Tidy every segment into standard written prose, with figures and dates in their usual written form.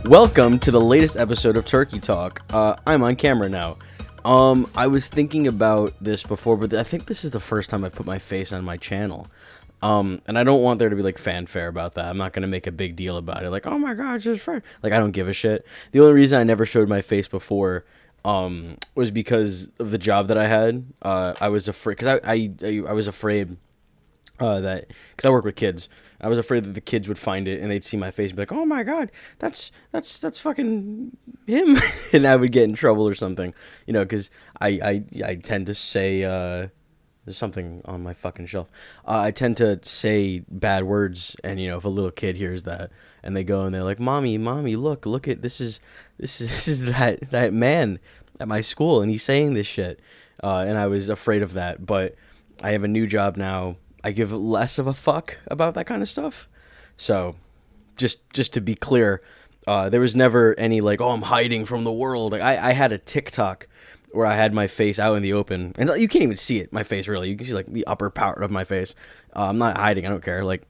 Welcome to the latest episode of Turkey Talk. I'm on camera now. I was thinking about this before, but I think this is the first time I put my face on my channel. And I don't want there to be like fanfare about that. I'm not gonna make a big deal about it. Like, oh my god, it's just Fred. Like, I don't give a shit. The only reason I never showed my face before, was because of the job that I had. I was afraid because I was afraid that because I work with kids. I was afraid that the kids would find it and they'd see my face and be like, "Oh my god, that's fucking him," and I would get in trouble or something, because I tend to say there's something on my fucking shelf. I tend to say bad words, and if a little kid hears that and they go and they're like, "Mommy, look at this is that man at my school and he's saying this shit," and I was afraid of that, but I have a new job now. I give less of a fuck about that kind of stuff. So, just to be clear, there was never any like, oh, I'm hiding from the world. Like, I had a TikTok where I had my face out in the open, and you can't even see it, my face, really. You can see like the upper part of my face. I'm not hiding. I don't care. Like,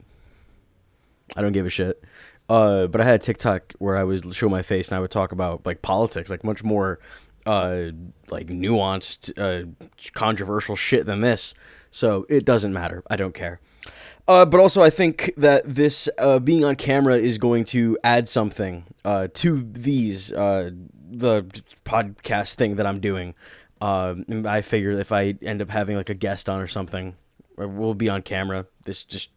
I don't give a shit. But I had a TikTok where I would show my face and I would talk about like politics, like much more like nuanced, controversial shit than this. So it doesn't matter. I don't care. But also I think that this being on camera is going to add something to the podcast thing that I'm doing. And I figure if I end up having like a guest on or something, we'll be on camera. Let's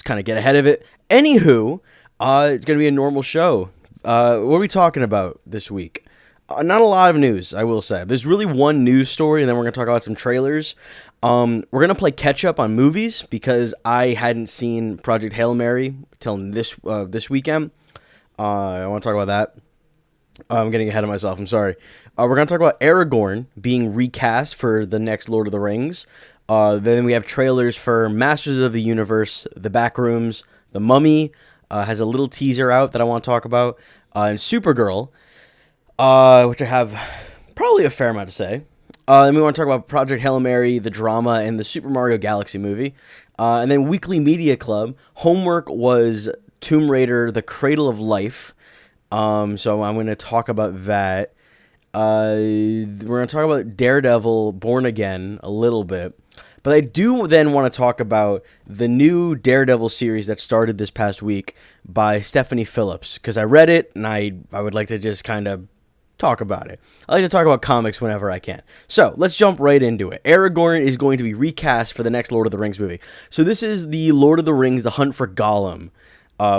kind of get ahead of it. Anywho, it's going to be a normal show. What are we talking about this week? Not a lot of news, I will say. There's really one news story, and then we're going to talk about some trailers. We're going to play catch-up on movies, because I hadn't seen Project Hail Mary till this weekend. I want to talk about that. I'm getting ahead of myself, I'm sorry. We're going to talk about Aragorn being recast for the next Lord of the Rings. Then we have trailers for Masters of the Universe, The Backrooms, The Mummy, has a little teaser out that I want to talk about, and Supergirl, which I have probably a fair amount to say. Then we want to talk about Project Hail Mary, the drama, and the Super Mario Galaxy movie. And then Weekly Media Club. Homework was Tomb Raider, The Cradle of Life. So I'm going to talk about that. We're going to talk about Daredevil, Born Again, a little bit. But I do then want to talk about the new Daredevil series that started this past week by Stephanie Phillips. Because I read it, and I would like to just kind of talk about it. I like to talk about comics whenever I can. So, let's jump right into it. Aragorn is going to be recast for the next Lord of the Rings movie. So this is the Lord of the Rings, The Hunt for Gollum,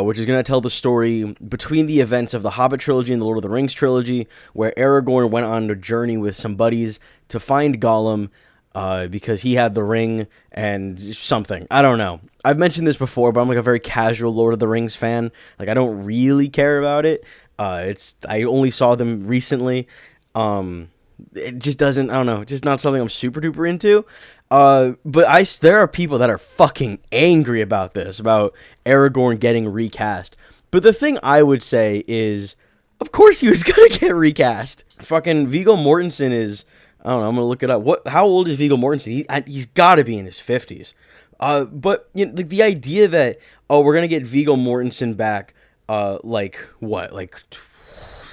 which is going to tell the story between the events of the Hobbit trilogy and the Lord of the Rings trilogy, where Aragorn went on a journey with some buddies to find Gollum, because he had the ring and something. I don't know. I've mentioned this before, but I'm like a very casual Lord of the Rings fan. Like, I don't really care about it. I only saw them recently. It just doesn't, I don't know, just not something I'm super duper into. But there are people that are fucking angry about this, about Aragorn getting recast. But the thing I would say is, of course he was gonna get recast. Fucking Viggo Mortensen is, I don't know, I'm gonna look it up. How old is Viggo Mortensen? He's gotta be in his 50s. But the idea that, we're gonna get Viggo Mortensen back, like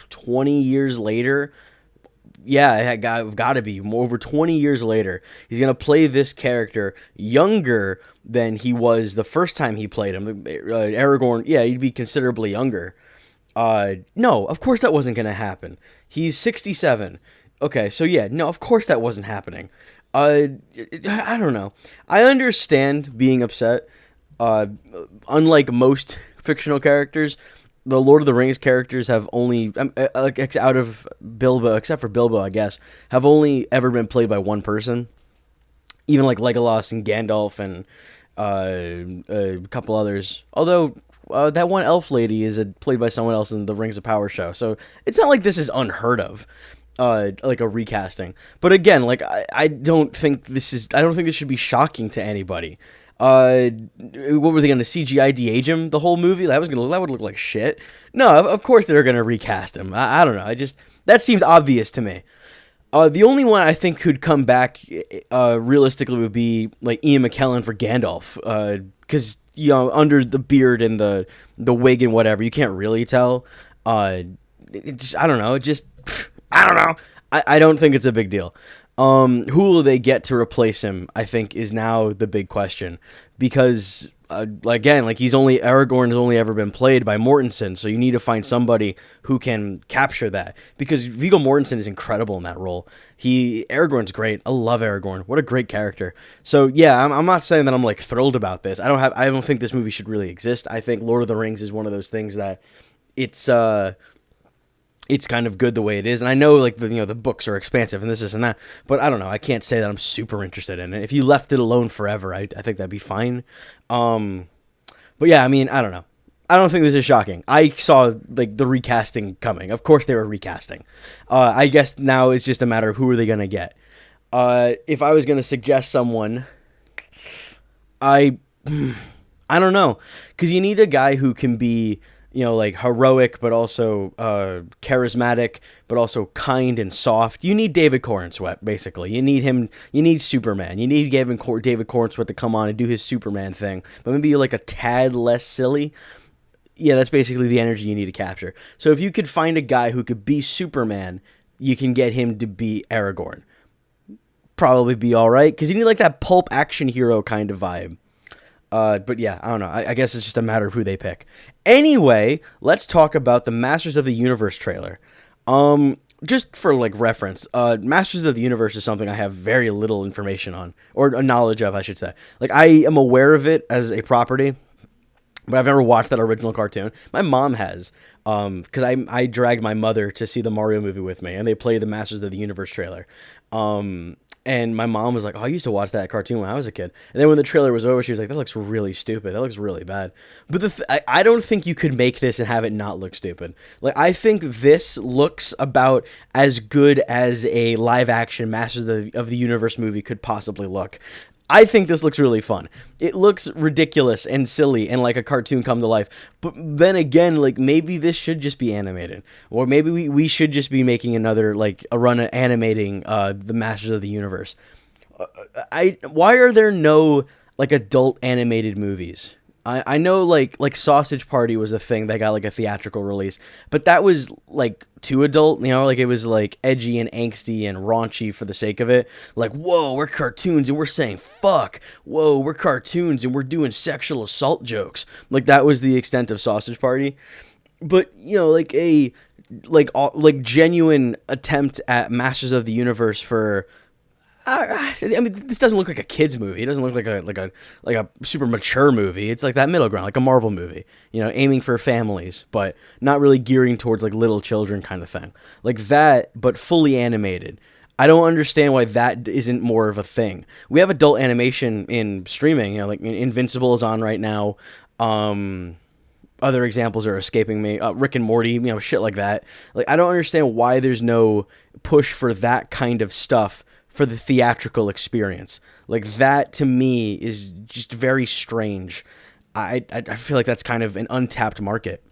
20 years later. Yeah, it got to be over 20 years later. He's going to play this character younger than he was the first time he played him. Aragorn, yeah, he'd be considerably younger. No, of course that wasn't going to happen. He's 67. Okay, so yeah, no, of course that wasn't happening. I don't know. I understand being upset. Unlike most fictional characters, the Lord of the Rings characters have only, out of Bilbo, except for Bilbo, I guess, have only ever been played by one person. Even like Legolas and Gandalf and a couple others. Although that one elf lady is played by someone else in the Rings of Power show, so it's not like this is unheard of, like a recasting. But again, like I don't think this should be shocking to anybody. What were they going to CGI de-age him the whole movie? That would look like shit. No, of course they're going to recast him. I don't know. That seemed obvious to me. The only one I think who'd come back realistically would be like Ian McKellen for Gandalf, because under the beard and the wig and whatever, you can't really tell. I don't know. Just I don't know. I don't think it's a big deal. Who will they get to replace him? I think is now the big question, because again, like Aragorn has only ever been played by Mortensen, so you need to find somebody who can capture that, because Viggo Mortensen is incredible in that role. Aragorn's great. I love Aragorn. What a great character. So yeah, I'm not saying that I'm like thrilled about this. I don't think this movie should really exist. I think Lord of the Rings is one of those things that it's kind of good the way it is. And I know like the books are expansive and this and that, but I don't know. I can't say that I'm super interested in it. If you left it alone forever, I think that'd be fine. But yeah, I mean, I don't know. I don't think this is shocking. I saw like the recasting coming. Of course they were recasting. I guess now it's just a matter of who are they going to get. If I was going to suggest someone, I don't know. 'Cause you need a guy who can be, like heroic, but also charismatic, but also kind and soft. You need David Corenswet, basically. You need him. You need Superman. You need David Corenswet to come on and do his Superman thing, but maybe like a tad less silly. Yeah, that's basically the energy you need to capture. So if you could find a guy who could be Superman, you can get him to be Aragorn. Probably be all right, because you need like that pulp action hero kind of vibe. But yeah, I don't know. I guess it's just a matter of who they pick. Anyway, let's talk about the Masters of the Universe trailer. Just for like reference, Masters of the Universe is something I have very little information on, or knowledge of, I should say. Like, I am aware of it as a property, but I've never watched that original cartoon. My mom has, because I dragged my mother to see the Mario movie with me, and they played the Masters of the Universe trailer. And my mom was like, oh, I used to watch that cartoon when I was a kid. And then when the trailer was over, she was like, that looks really stupid. That looks really bad. But I don't think you could make this and have it not look stupid. Like, I think this looks about as good as a live-action Masters of the Universe movie could possibly look. I think this looks really fun. It looks ridiculous and silly and like a cartoon come to life. But then again, like, maybe this should just be animated. Or maybe we should just be making another, like, a run at animating the Masters of the Universe. Why are there no, like, adult animated movies? I know, like Sausage Party was a thing that got, like, a theatrical release. But that was, like, too adult, like, it was, like, edgy and angsty and raunchy for the sake of it. Like, whoa, we're cartoons and we're saying fuck. Whoa, we're cartoons and we're doing sexual assault jokes. Like, that was the extent of Sausage Party. But, like, a, like genuine attempt at Masters of the Universe for... I mean, this doesn't look like a kid's movie. It doesn't look like a super mature movie. It's like that middle ground, like a Marvel movie, aiming for families, but not really gearing towards like little children kind of thing. Like that, but fully animated. I don't understand why that isn't more of a thing. We have adult animation in streaming, like Invincible is on right now. Other examples are escaping me. Rick and Morty, shit like that. Like, I don't understand why there's no push for that kind of stuff for the theatrical experience. Like, that to me is just very strange. I feel like that's kind of an untapped market.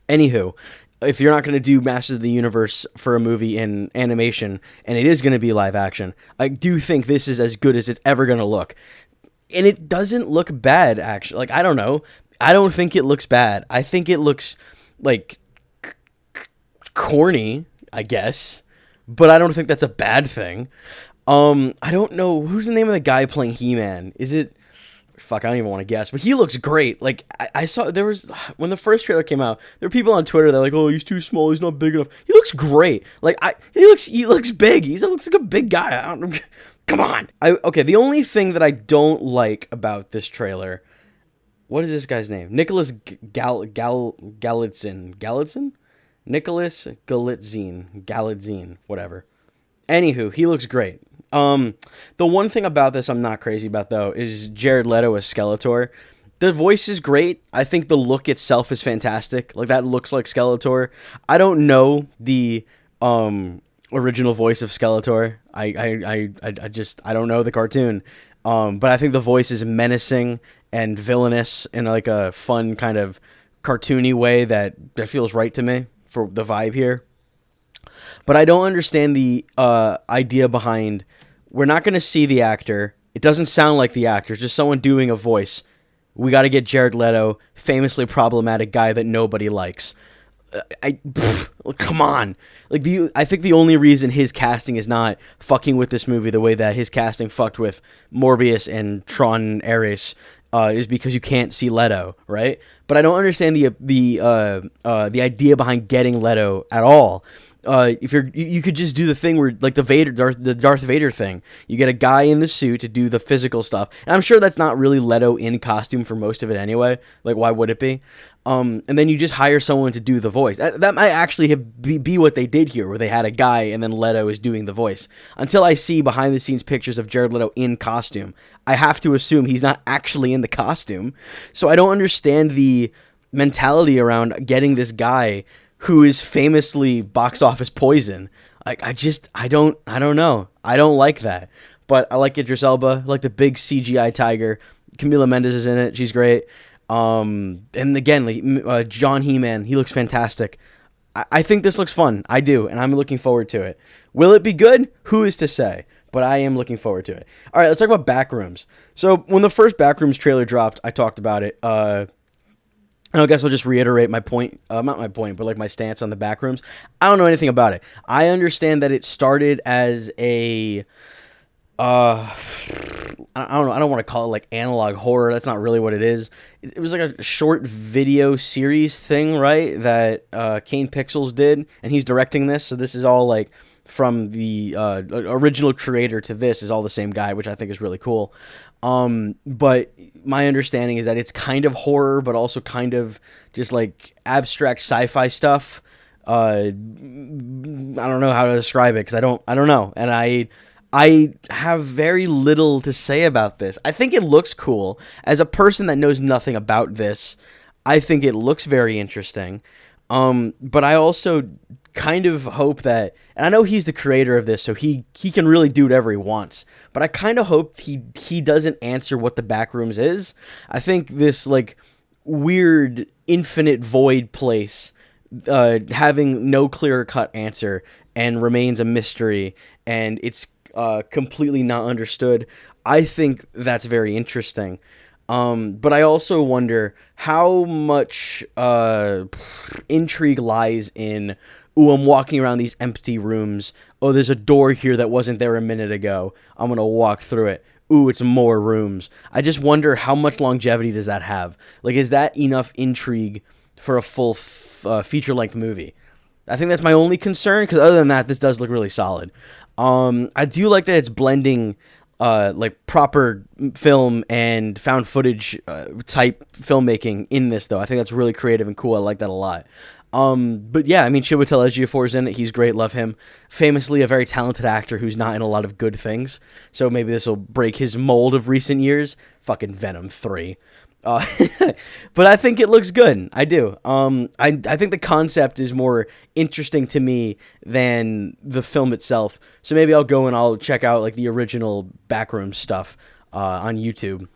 Anywho, if you're not going to do Masters of the Universe for a movie in animation, and it is going to be live action, I do think this is as good as it's ever going to look. And it doesn't look bad, actually. Like, I don't know. I don't think it looks bad. I think it looks, like, corny, I guess. But I don't think that's a bad thing. I don't know. Who's the name of the guy playing He-Man? Is it... Fuck, I don't even want to guess. But he looks great. Like, I saw... There was... When the first trailer came out, there were people on Twitter that were like, oh, he's too small. He's not big enough. He looks great. Like, he looks big. He looks like a big guy. I don't... Come on. Okay, the only thing that I don't like about this trailer... What is this guy's name? Nicholas Galitzin. Galitzin? Nicholas Galitzin, whatever. Anywho, he looks great. The one thing about this I'm not crazy about, though, is Jared Leto as Skeletor. The voice is great. I think the look itself is fantastic. Like, that looks like Skeletor. I don't know the original voice of Skeletor. I don't know the cartoon. But I think the voice is menacing and villainous in like a fun kind of cartoony way that feels right to me for the vibe here. But I don't understand the idea behind, we're not going to see the actor. It doesn't sound like the actor. It's just someone doing a voice. We got to get Jared Leto, famously problematic guy that nobody likes. Come on. Like I think the only reason his casting is not fucking with this movie the way that his casting fucked with Morbius and Tron Ares is because you can't see Leto, right? But I don't understand the idea behind getting Leto at all. If you could just do the thing where like the Darth Vader thing. You get a guy in the suit to do the physical stuff, and I'm sure that's not really Leto in costume for most of it anyway. Like, why would it be? And then you just hire someone to do the voice. That might actually be what they did here, where they had a guy and then Leto is doing the voice. Until I see behind the scenes pictures of Jared Leto in costume, I have to assume he's not actually in the costume. So I don't understand the mentality around getting this guy who is famously box office poison. Like, I don't know. I don't like that. But I like Idris Elba. I like the big CGI tiger. Camila Mendes is in it. She's great. And again, like, John He-Man, he looks fantastic. I think this looks fun. I do, and I'm looking forward to it. Will it be good? Who is to say? But I am looking forward to it. All right, let's talk about Backrooms. So when the first Backrooms trailer dropped, I talked about it. And I guess I'll just reiterate my point, not my point, but like my stance on the Backrooms. I don't know anything about it. I understand that it started as a, I don't know, I don't want to call it like analog horror. That's not really what it is. It was like a short video series thing, right? That Kane Pixels did, and he's directing this. So this is all like from the original creator to this is all the same guy, which I think is really cool. But my understanding is that it's kind of horror, but also kind of just like abstract sci-fi stuff. I don't know how to describe it because I don't know, and I have very little to say about this. I think it looks cool. As a person that knows nothing about this, I think it looks very interesting. But I also kind of hope that, and I know he's the creator of this, so he can really do whatever he wants, but I kind of hope he doesn't answer what the Backrooms is. I think this like weird infinite void place having no clear-cut answer and remains a mystery, and it's completely not understood. I think that's very interesting. But I also wonder how much intrigue lies in, ooh, I'm walking around these empty rooms. Oh, there's a door here that wasn't there a minute ago. I'm going to walk through it. Ooh, it's more rooms. I just wonder how much longevity does that have? Like, is that enough intrigue for a full feature-length movie? I think that's my only concern, because other than that, this does look really solid. I do like that it's blending like proper film and found footage type filmmaking in this, though. I think that's really creative and cool. I like that a lot. But yeah, I mean, Chiwetel Ejiofor's in it. He's great. Love him. Famously a very talented actor who's not in a lot of good things. So maybe this will break his mold of recent years. Fucking Venom 3. But I think it looks good. I do. I think the concept is more interesting to me than the film itself. So maybe I'll go and I'll check out like the original Backrooms stuff on YouTube.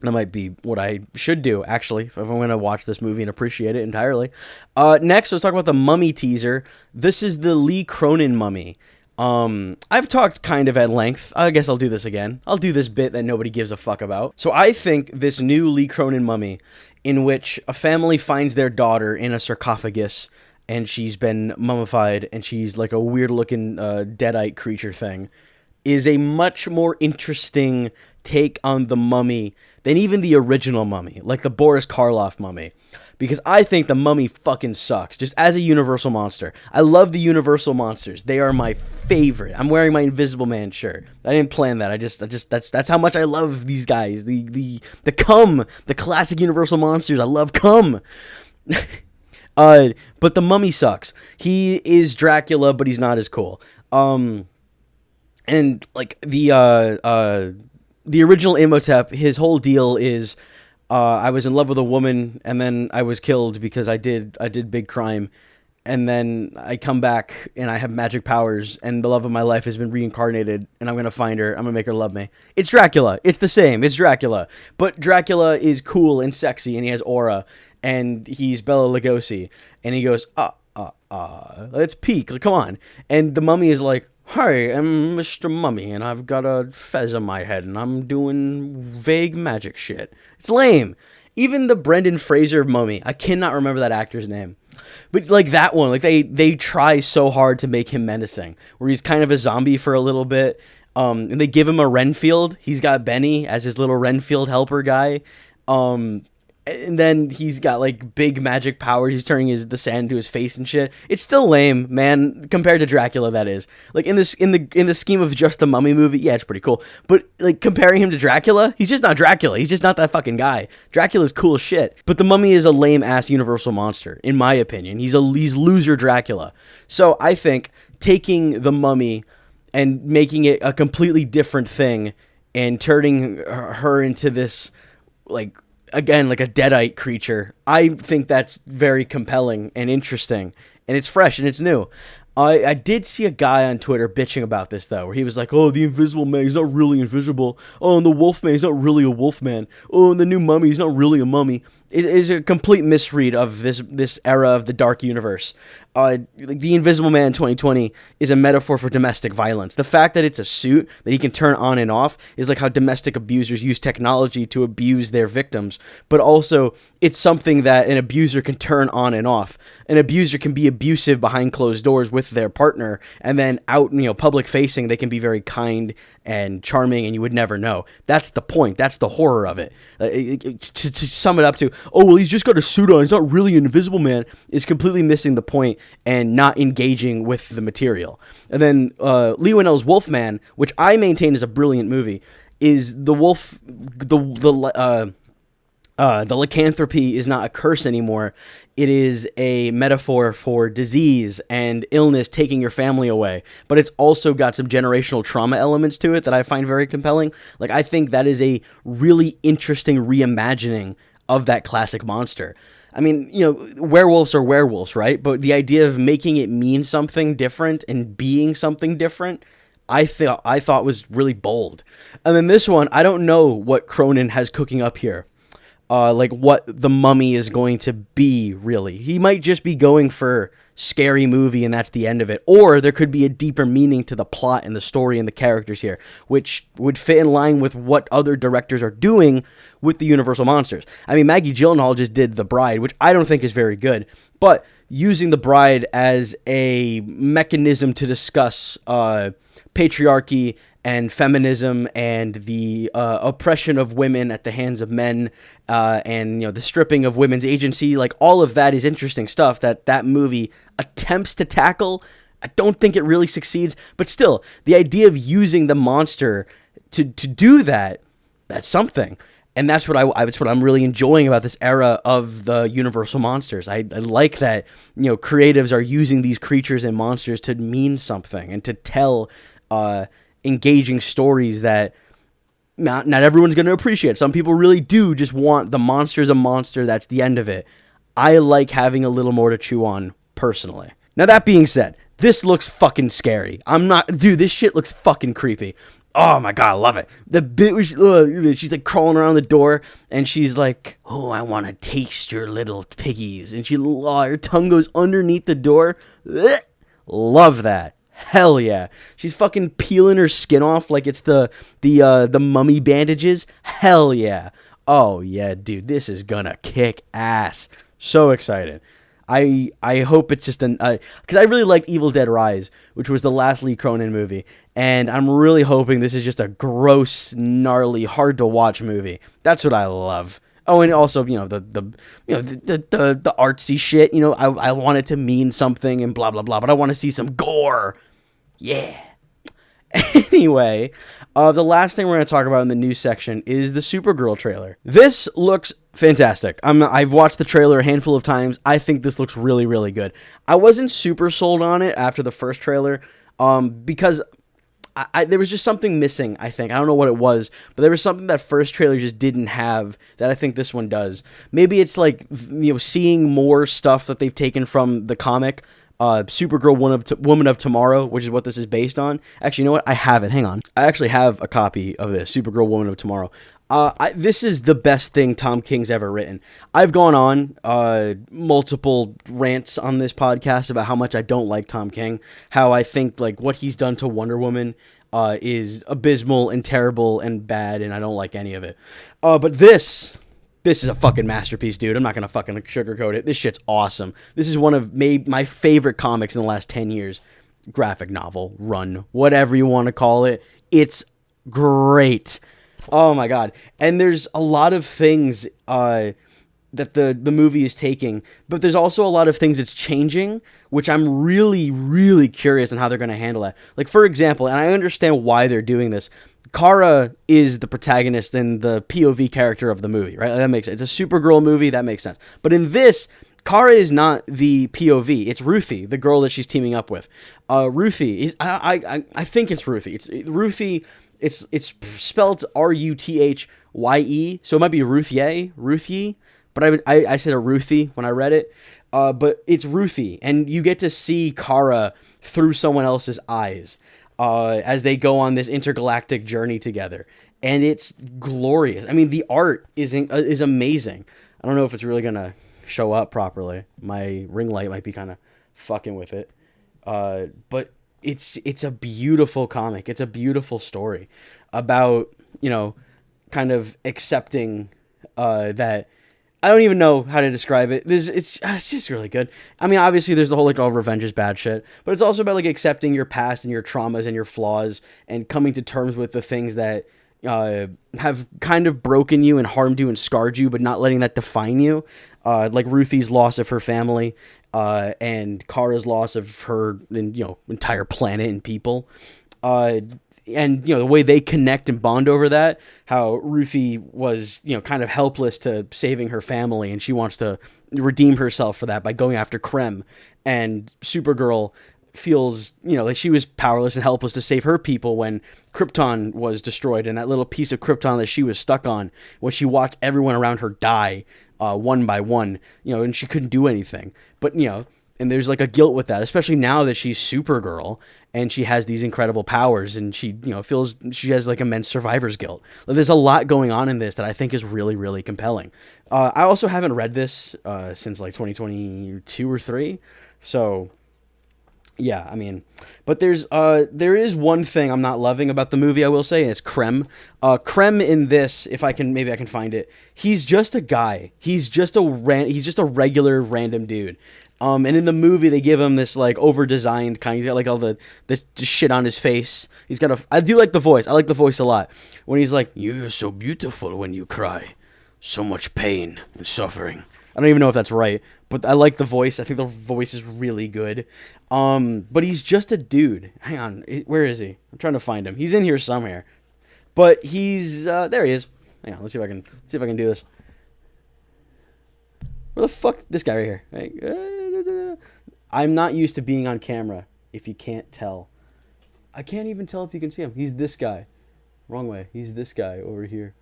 That might be what I should do, actually, if I'm going to watch this movie and appreciate it entirely. Next, let's talk about the Mummy teaser. This is the Lee Cronin Mummy. I've talked kind of at length. I guess I'll do this again. I'll do this bit that nobody gives a fuck about. So I think this new Lee Cronin Mummy, in which a family finds their daughter in a sarcophagus, and she's been mummified, and she's like a weird-looking deadite creature thing, is a much more interesting take on the Mummy than even the original Mummy, like the Boris Karloff Mummy. Because I think the Mummy fucking sucks, just as a Universal monster. I love the Universal monsters. They are my favorite. I'm wearing my Invisible Man shirt. I didn't plan that. I just that's how much I love these guys. The classic Universal monsters. I love Cum. But the Mummy sucks. He is Dracula, but he's not as cool. And like the original Imhotep, his whole deal is I was in love with a woman, and then I was killed because I did big crime, and then I come back and I have magic powers, and the love of my life has been reincarnated, and I'm gonna find her. I'm gonna make her love me. It's Dracula. It's the same. It's Dracula, but Dracula is cool and sexy, and he has aura, and he's Bela Lugosi, and he goes let's peek. Like, come on. And the Mummy is like, hi, I'm Mr. Mummy, and I've got a fez on my head, and I'm doing vague magic shit. It's lame. Even the Brendan Fraser Mummy, I cannot remember that actor's name. But like that one, like they try so hard to make him menacing, where he's kind of a zombie for a little bit. And they give him a Renfield. He's got Benny as his little Renfield helper guy. And then he's got like big magic powers. He's turning the sand into his face and shit. It's still lame, man, compared to Dracula. That is like in the scheme of just the Mummy movie. Yeah, it's pretty cool. But like comparing him to Dracula, he's just not Dracula. He's just not that fucking guy. Dracula's cool as shit. But the Mummy is a lame ass Universal monster, in my opinion. He's loser Dracula. So I think taking the Mummy and making it a completely different thing and turning her into this like. Again, like a deadite creature. I think that's very compelling and interesting, and it's fresh and it's new. I did see a guy on Twitter bitching about this, though, where he was like, oh, the Invisible Man, he's not really invisible. Oh, and the Wolfman, he's not really a Wolfman. Oh, and the new Mummy, he's not really a mummy. It is a complete misread of this era of the dark universe. The Invisible Man 2020 is a metaphor for domestic violence. The fact that it's a suit that he can turn on and off is like how domestic abusers use technology to abuse their victims. But also, it's something that an abuser can turn on and off. An abuser can be abusive behind closed doors with their partner, and then out, public facing, they can be very kind and charming, and you would never know. That's the point. That's the horror of it. To sum it up to, oh, well, he's just got a suit on, he's not really an Invisible Man, is completely missing the point and not engaging with the material. And then Lee Winnell's Wolfman, which I maintain is a brilliant movie, is the wolf, the lycanthropy is not a curse anymore. It is a metaphor for disease and illness taking your family away. But it's also got some generational trauma elements to it that I find very compelling. Like, I think that is a really interesting reimagining of that classic monster. I mean, werewolves are werewolves, right? But the idea of making it mean something different and being something different, I thought was really bold. And then this one, I don't know what Cronin has cooking up here. Like what the Mummy is going to be, really. He might just be going for scary movie and that's the end of it. Or there could be a deeper meaning to the plot and the story and the characters here, which would fit in line with what other directors are doing with the Universal monsters. I mean, Maggie Gyllenhaal just did The Bride, which I don't think is very good, but using The Bride as a mechanism to discuss patriarchy and feminism and the oppression of women at the hands of men, and the stripping of women's agency, like all of that is interesting stuff that movie attempts to tackle. I don't think it really succeeds, but still, the idea of using the monster to do that's something. And that's what I'm really enjoying about this era of the Universal monsters. I like that creatives are using these creatures and monsters to mean something and to tell engaging stories that not everyone's going to appreciate. Some people really do just want the monster's a monster. That's the end of it. I like having a little more to chew on personally. Now, that being said, this looks fucking scary. This shit looks fucking creepy. Oh my God, I love it. The bit where she's like crawling around the door and she's like, oh, I want to taste your little piggies. And her tongue goes underneath the door. Ugh. Love that. Hell yeah. She's fucking peeling her skin off like it's the mummy bandages. Hell yeah. Oh yeah, dude, this is gonna kick ass. So excited. I hope it's just because I really liked Evil Dead Rise, which was the last Lee Cronin movie, and I'm really hoping this is just a gross, gnarly, hard to watch movie. That's what I love. Oh, and also, the artsy shit. I want it to mean something and blah blah blah, but I want to see some gore. Yeah. Anyway, the last thing we're going to talk about in the news section is the Supergirl trailer. This looks fantastic. I've watched the trailer a handful of times. I think this looks really, really good. I wasn't super sold on it after the first trailer, because there was just something missing, I think. I don't know what it was, but there was something that first trailer just didn't have that I think this one does. Maybe it's like, seeing more stuff that they've taken from the comic, Supergirl Woman of Tomorrow, which is what this is based on. Actually, you know what? I have it. Hang on. I actually have a copy of this, Supergirl Woman of Tomorrow. This is the best thing Tom King's ever written. I've gone on multiple rants on this podcast about how much I don't like Tom King, how I think like what he's done to Wonder Woman is abysmal and terrible and bad, and I don't like any of it. But this this is a fucking masterpiece, dude. I'm not gonna fucking sugarcoat it. This shit's awesome. This is one of my favorite comics in the last 10 years. Graphic novel, run, whatever you want to call it. It's great. Oh my god. And there's a lot of things that the movie is taking, but there's also a lot of things it's changing, which I'm really, really curious on how they're going to handle that. Like, for example, and I understand why they're doing this, Kara is the protagonist and the POV character of the movie, right? That makes sense. It's a Supergirl movie, that makes sense. But in this, Kara is not the POV. It's Ruthie, the girl that she's teaming up with. Ruthie is, I think it's Ruthie. Ruthie. It's spelled Ruthye, so it might be Ruthie. But I said a Ruthie when I read it. But it's Ruthie, and you get to see Kara through someone else's eyes as they go on this intergalactic journey together. And it's glorious. I mean, the art is amazing. I don't know if it's really going to show up properly. My ring light might be kind of fucking with it. But it's a beautiful comic. It's a beautiful story about, kind of accepting that... I don't even know how to describe it. It's just really good. I mean, obviously, there's the whole, all revenge is bad shit. But it's also about, accepting your past and your traumas and your flaws and coming to terms with the things that have kind of broken you and harmed you and scarred you, but not letting that define you. Like Ruthie's loss of her family and Kara's loss of her entire planet and people. And, the way they connect and bond over that, how Ruthie was, kind of helpless to saving her family, and she wants to redeem herself for that by going after Krem. And Supergirl feels, like she was powerless and helpless to save her people when Krypton was destroyed, and that little piece of Krypton that she was stuck on, when she watched everyone around her die one by one, and she couldn't do anything. But, and there's a guilt with that, especially now that she's Supergirl and she has these incredible powers, and she, feels she has immense survivor's guilt. There's a lot going on in this that I think is really, really compelling. I also haven't read this since 2022 or 3. So yeah, I mean, but there is one thing I'm not loving about the movie, I will say, and it's Krem. Krem in this, maybe I can find it. He's just a guy. He's just a regular random dude. And in the movie, they give him this over-designed kind. He's got all the shit on his face. He's got I do like the voice. I like the voice a lot. When he's like, "You're so beautiful when you cry, so much pain and suffering." I don't even know if that's right, but I like the voice. I think the voice is really good. But he's just a dude. Hang on, where is he? I'm trying to find him. He's in here somewhere. But he's there. He is. Hang on, let's see if I can do this. Where the fuck? This guy right here. I'm not used to being on camera, if you can't tell. I can't even tell if you can see him. He's this guy. Wrong way. He's this guy over here.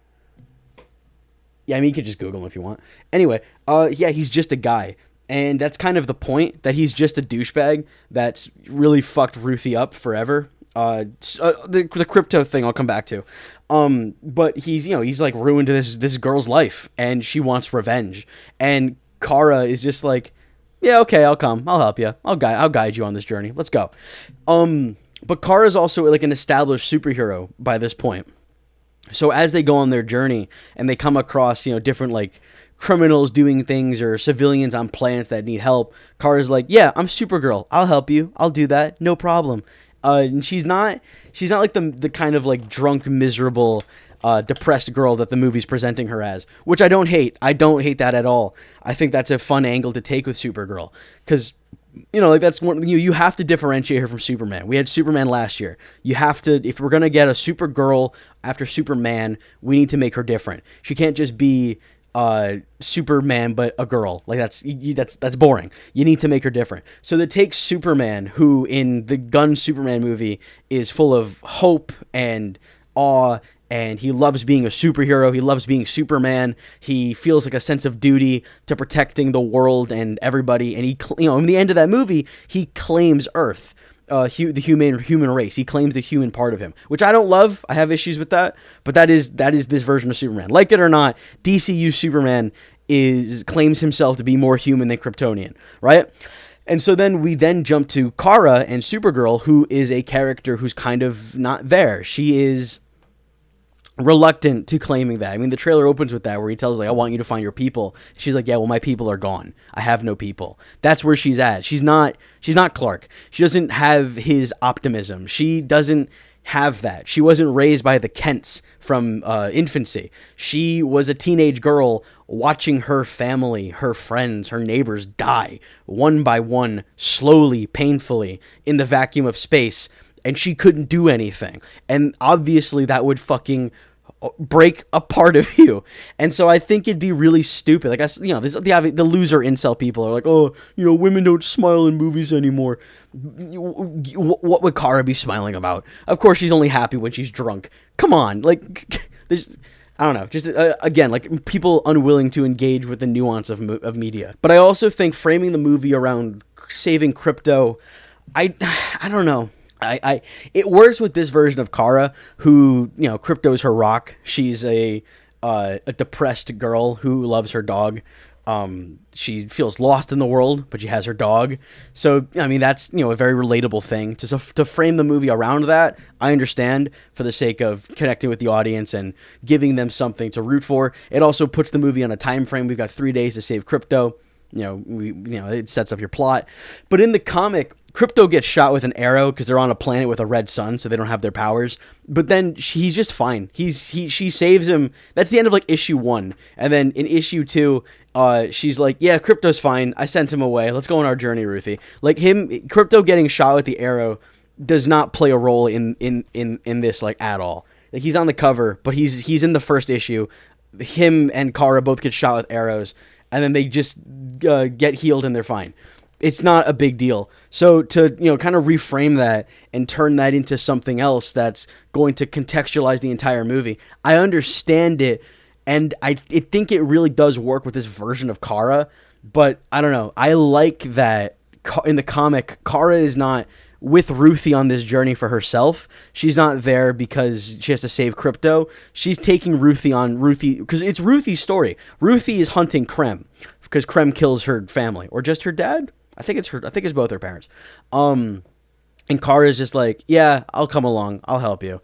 Yeah, I mean, you could just Google him if you want. Anyway, yeah, he's just a guy. And that's kind of the point, that he's just a douchebag that's really fucked Ruthie up forever. The crypto thing I'll come back to. But he's ruined this girl's life, and she wants revenge. And Kara is just yeah, okay, I'll come. I'll help you. I'll guide you on this journey. Let's go. But Kara's also an established superhero by this point. So as they go on their journey and they come across, different criminals doing things or civilians on planets that need help, Kara's yeah, I'm Supergirl. I'll help you. I'll do that. No problem. And she's not the kind of drunk, miserable, depressed girl that the movie's presenting her as, which I don't hate. I don't hate that at all. I think that's a fun angle to take with Supergirl, because that's one, you have to differentiate her from Superman. We had Superman last year. You have to, if we're gonna get a Supergirl after Superman, we need to make her different. She can't just be Superman but a girl. That's boring. You need to make her different. So they take Superman, who in the Gunn Superman movie is full of hope and awe, and he loves being a superhero. He loves being Superman. He feels a sense of duty to protecting the world and everybody. And he, in the end of that movie, he claims Earth, the human race. He claims the human part of him, which I don't love. I have issues with that. But that is this version of Superman. Like it or not, DCU Superman claims himself to be more human than Kryptonian, right? And so then we jump to Kara and Supergirl, who is a character who's kind of not there. She is reluctant to claiming that. I mean, the trailer opens with that, where he tells, like, I want you to find your people. She's like, yeah, well, my people are gone. I have no people. That's where she's at. She's not Clark. She doesn't have his optimism. She doesn't have that. She wasn't raised by the Kents from infancy. She was a teenage girl watching her family, her friends, her neighbors die one by one, slowly, painfully, in the vacuum of space, and she couldn't do anything. And obviously that would fucking break a part of you. And so I think it'd be really stupid. Like, the loser incel people are like, oh, women don't smile in movies anymore. What would Kara be smiling about? Of course she's only happy when she's drunk. Come on. Like, there's, I don't know. Just, again, like, people unwilling to engage with the nuance of media. But I also think framing the movie around saving crypto, I don't know. It works with this version of Kara, who, crypto's her rock. She's a depressed girl who loves her dog. She feels lost in the world, but she has her dog. So, I mean, that's, a very relatable thing. To frame the movie around that, I understand, for the sake of connecting with the audience and giving them something to root for. It also puts the movie on a time frame. We've got 3 days to save crypto. It sets up your plot. But in the comic, Crypto gets shot with an arrow because they're on a planet with a red sun, so they don't have their powers. But then he's just fine. She saves him. That's the end of, like, issue 1. And then in issue 2, she's like, yeah, Crypto's fine. I sent him away. Let's go on our journey, Ruthie. Like, Crypto getting shot with the arrow does not play a role in this, like, at all. Like, he's on the cover, but he's in the first issue. Him and Kara both get shot with arrows, and then they just get healed and they're fine. It's not a big deal. So to, kind of reframe that and turn that into something else that's going to contextualize the entire movie, I understand it, and I think it really does work with this version of Kara, but I don't know. I like that in the comic, Kara is not with Ruthie on this journey for herself. She's not there because she has to save Crypto. She's taking Ruthie because it's Ruthie's story. Ruthie is hunting Krem because Krem kills her family, or just her dad. I think it's both her parents. And Kara's just like, yeah, I'll come along. I'll help you.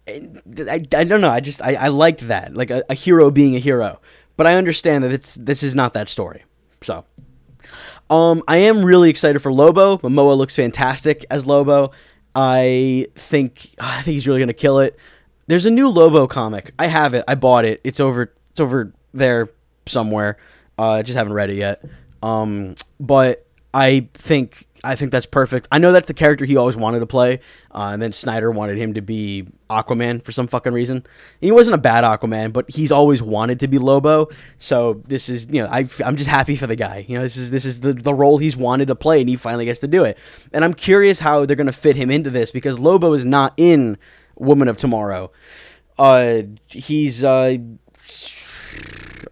I don't know. I liked that. Like a hero being a hero. But I understand that this is not that story. So, I am really excited for Lobo. Momoa looks fantastic as Lobo. I think he's really going to kill it. There's a new Lobo comic. I have it. I bought it. It's over there somewhere. Just haven't read it yet. But I think that's perfect. I know that's the character he always wanted to play, and then Snyder wanted him to be Aquaman for some fucking reason. He wasn't a bad Aquaman, but he's always wanted to be Lobo. So this is, I'm just happy for the guy. This is the role he's wanted to play, and he finally gets to do it. And I'm curious how they're gonna fit him into this, because Lobo is not in Woman of Tomorrow. He's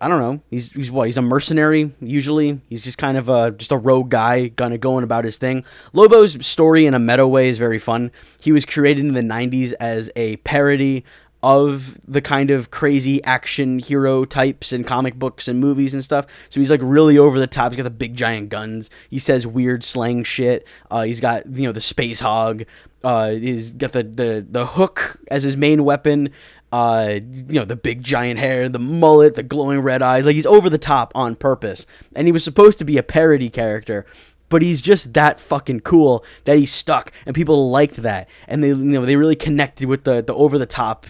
I don't know. He's what? He's a mercenary, usually. He's just kind of just a rogue guy kind of going about his thing. Lobo's story in a meta way is very fun. He was created in the 90s as a parody of the kind of crazy action hero types in comic books and movies and stuff. So he's like really over the top. He's got the big giant guns. He says weird slang shit. He's got, the space hog. He's got the hook as his main weapon. The big giant hair, the mullet, the glowing red eyes. Like, he's over the top on purpose. And he was supposed to be a parody character, but he's just that fucking cool that he's stuck, and people liked that. And they really connected with the over the top,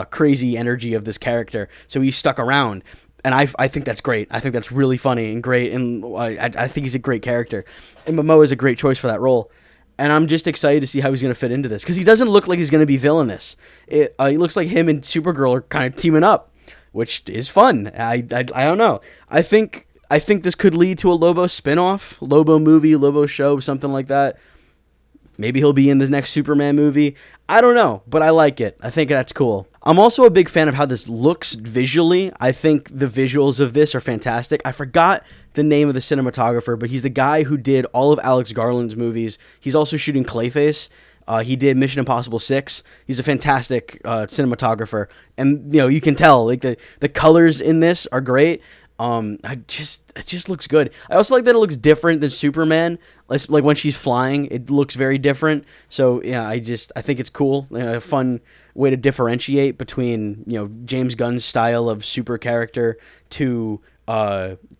crazy energy of this character. So he stuck around. And I think that's great. I think that's really funny and great. And I think he's a great character. And Momoa is a great choice for that role. And I'm just excited to see how he's going to fit into this, because he doesn't look like he's going to be villainous. He looks like him and Supergirl are kind of teaming up, which is fun. I don't know. I think this could lead to a Lobo spinoff, Lobo movie, Lobo show, something like that. Maybe he'll be in the next Superman movie. I don't know, but I like it. I think that's cool. I'm also a big fan of how this looks visually. I think the visuals of this are fantastic. I forgot the name of the cinematographer, but he's the guy who did all of Alex Garland's movies. He's also shooting Clayface. He did Mission Impossible 6. He's a fantastic cinematographer. And, you can tell, like, the colors in this are great. It just looks good. I also like that it looks different than Superman. Like when she's flying, it looks very different. So yeah, I think it's cool. A fun way to differentiate between James Gunn's style of super character to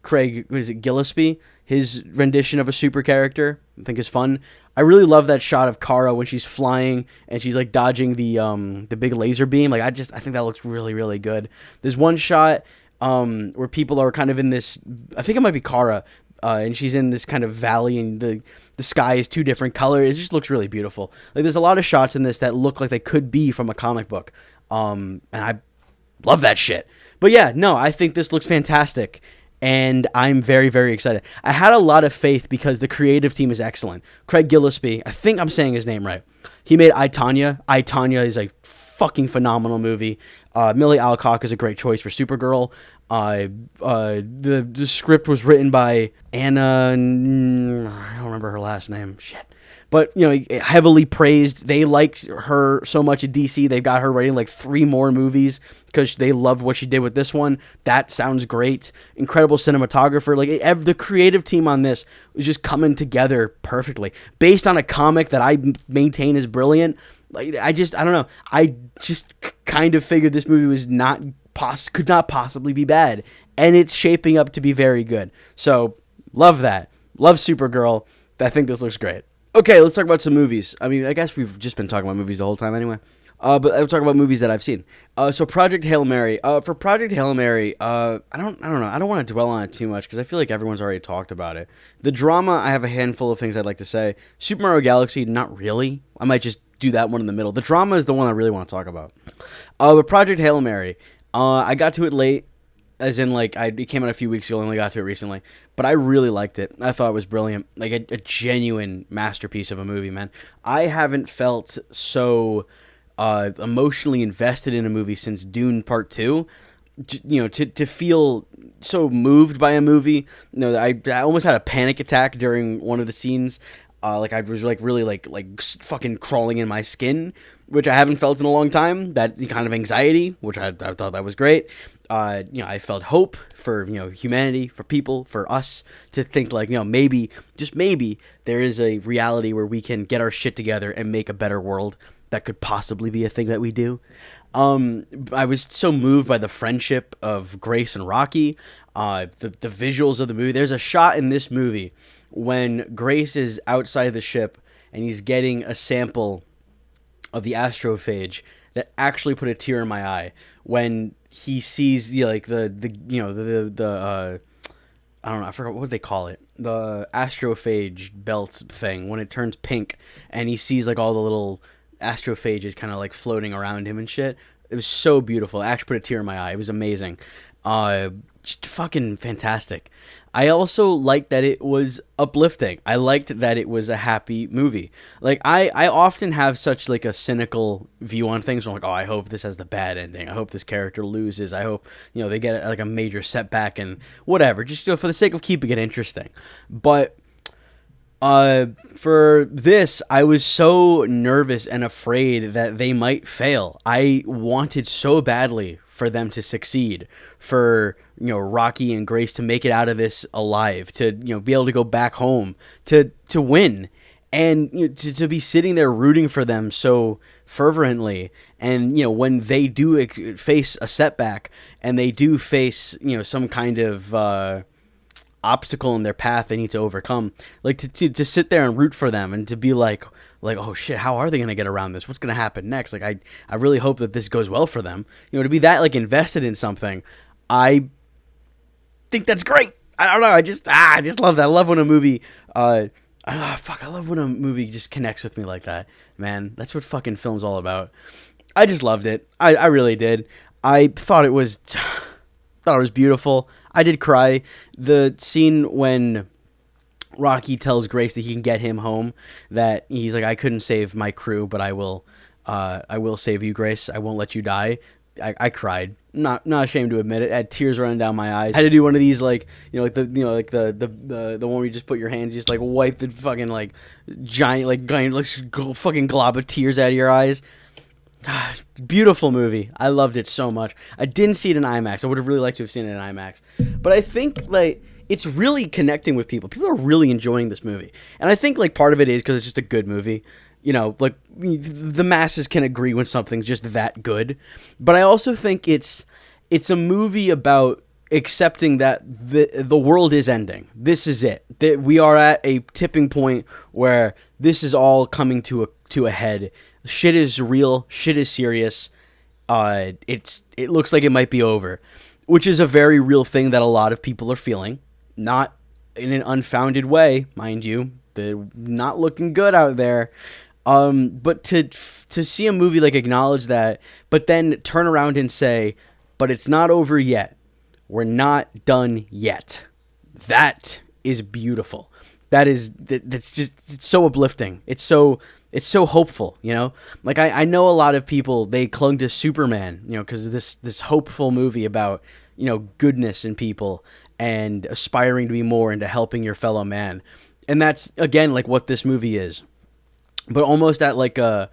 Craig, what is it, Gillespie, his rendition of a super character. I think is fun. I really love that shot of Kara when she's flying and she's like dodging the big laser beam. Like I think that looks really, really good. There's one shot where people are kind of in this, I think it might be Kara, and she's in this kind of valley, and the sky is two different colors. It just looks really beautiful. Like there's a lot of shots in this that look like they could be from a comic book, and I love that shit. But yeah, no, I think this looks fantastic, and I'm very, very excited. I had a lot of faith because the creative team is excellent. Craig Gillespie, I think I'm saying his name right. He made I, Tonya. I, Tonya is a fucking phenomenal movie. Millie Alcock is a great choice for Supergirl. The script was written by Anna, I don't remember her last name. Shit. But, heavily praised. They liked her so much at DC, they've got her writing like 3 more movies because they loved what she did with this one. That sounds great. Incredible cinematographer. Like, the creative team on this was just coming together perfectly. Based on a comic that I maintain is brilliant. Like, I don't know. I just kind of figured this movie was could not possibly be bad. And it's shaping up to be very good. So, love that. Love Supergirl. I think this looks great. Okay, let's talk about some movies. I mean, I guess we've just been talking about movies the whole time anyway. But I'll talk about movies that I've seen. So Project Hail Mary. For Project Hail Mary, I don't know. I don't want to dwell on it too much because I feel like everyone's already talked about it. The drama, I have a handful of things I'd like to say. Super Mario Galaxy, not really. I might just do that one in the middle. The drama is the one I really want to talk about. But Project Hail Mary, I got to it late. As in, like, it came out a few weeks ago, I only got to it recently. But I really liked it. I thought it was brilliant. Like, a genuine masterpiece of a movie, man. I haven't felt so emotionally invested in a movie since Dune Part 2. To feel so moved by a movie. I almost had a panic attack during one of the scenes. Like, I was, like, really, like fucking crawling in my skin, which I haven't felt in a long time. That kind of anxiety, which I thought that was great. I felt hope for, humanity, for people, for us to think like, maybe, just maybe, there is a reality where we can get our shit together and make a better world. That could possibly be a thing that we do. I was so moved by the friendship of Grace and Rocky, the visuals of the movie. There's a shot in this movie when Grace is outside the ship and he's getting a sample of the astrophage that actually put a tear in my eye when he sees I don't know, I forgot what they call it, the astrophage belt thing when it turns pink and he sees like all the little astrophages kind of like floating around him and shit. It was so beautiful. It actually put a tear in my eye. It was amazing. Fucking fantastic. I also liked that it was uplifting. I liked that it was a happy movie. Like, I often have such, like, a cynical view on things. Where I'm like, oh, I hope this has the bad ending. I hope this character loses. I hope, they get, like, a major setback and whatever. Just, for the sake of keeping it interesting. But for this, I was so nervous and afraid that they might fail. I wanted so badly for them to succeed, for Rocky and Grace to make it out of this alive, to be able to go back home, to win, and to be sitting there rooting for them so fervently. And when they do face a setback and they do face some kind of obstacle in their path they need to overcome, like to sit there and root for them and to be like, oh shit, how are they going to get around this? What's going to happen next? Like, I really hope that this goes well for them. To be that, like, invested in something, I think that's great. I don't know. I just love that. I love when a movie, I love when a movie just connects with me like that, man. That's what fucking film's all about. I just loved it. I really did. I thought it was beautiful. I did cry. The scene when Rocky tells Grace that he can get him home, that he's like, I couldn't save my crew, but I will save you, Grace. I won't let you die. I cried. Not ashamed to admit it. I had tears running down my eyes. I had to do one of these, like, the one where you just put your hands, you just like wipe the fucking like giant, like fucking glob of tears out of your eyes. Beautiful movie. I loved it so much. I didn't see it in IMAX. I would have really liked to have seen it in IMAX. But I think like it's really connecting with people. People are really enjoying this movie. And I think like part of it is because it's just a good movie. You know, like the masses can agree when something's just that good. But I also think it's a movie about accepting that the world is ending. This is it. That we are at a tipping point where this is all coming to a head. Shit is real. Shit is serious. It looks like it might be over, which is a very real thing that a lot of people are feeling. Not in an unfounded way, mind you. They're not looking good out there. But to see a movie like acknowledge that, but then turn around and say, but it's not over yet. We're not done yet. That is beautiful. That's just, it's so uplifting. It's so hopeful, you know? Like I know a lot of people, they clung to Superman, you know, because of this hopeful movie about, you know, goodness in people and aspiring to be more and to helping your fellow man. And that's again like what this movie is. But almost at like a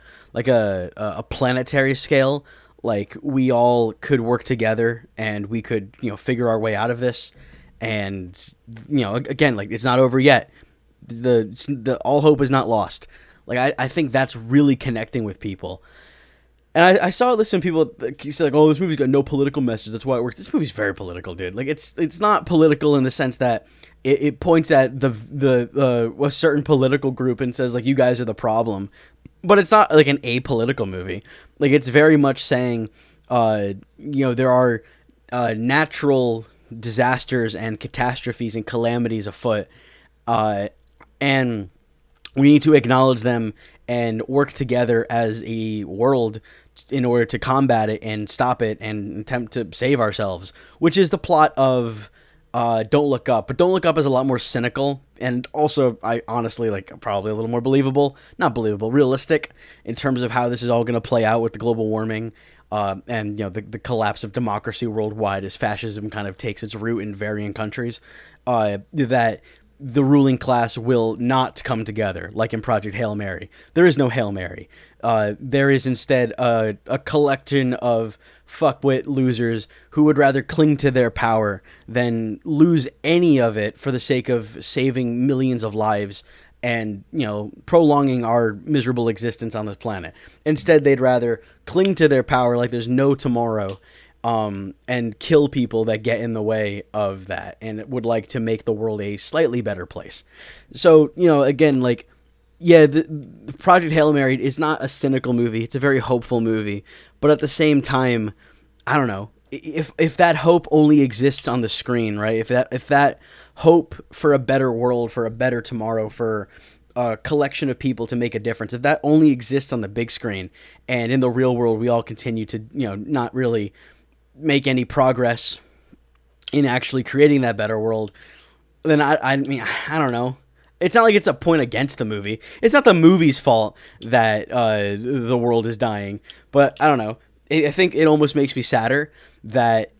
planetary scale, like we all could work together and we could, you know, figure our way out of this. And, you know, again, like it's not over yet. The all hope is not lost. Like I think that's really connecting with people. And I saw this in people say like, oh, this movie's got no political message. That's why it works. This movie's very political, dude. Like it's not political in the sense that it points at a certain political group and says like, you guys are the problem. But it's not like an apolitical movie. Like it's very much saying, you know, there are natural disasters and catastrophes and calamities afoot, and we need to acknowledge them and work together as a world in order to combat it and stop it and attempt to save ourselves, which is the plot of Don't Look Up. But Don't Look Up is a lot more cynical and also, I honestly, like, probably a little more realistic in terms of how this is all going to play out with the global warming and, you know, the collapse of democracy worldwide as fascism kind of takes its root in varying countries, that the ruling class will not come together, like in Project Hail Mary. There is no Hail Mary. There is instead a collection of fuckwit losers who would rather cling to their power than lose any of it for the sake of saving millions of lives and, you know, prolonging our miserable existence on this planet. Instead, they'd rather cling to their power like there's no tomorrow, and kill people that get in the way of that, and would like to make the world a slightly better place. So, you know, again, like, yeah, the Project Hail Mary is not a cynical movie. It's a very hopeful movie. But at the same time, I don't know, if that hope only exists on the screen, right? If that hope for a better world, for a better tomorrow, for a collection of people to make a difference, if that only exists on the big screen, and in the real world we all continue to, you know, not really make any progress in actually creating that better world, then I mean, I don't know. It's not like it's a point against the movie. It's not the movie's fault that the world is dying. But I don't know. I think it almost makes me sadder that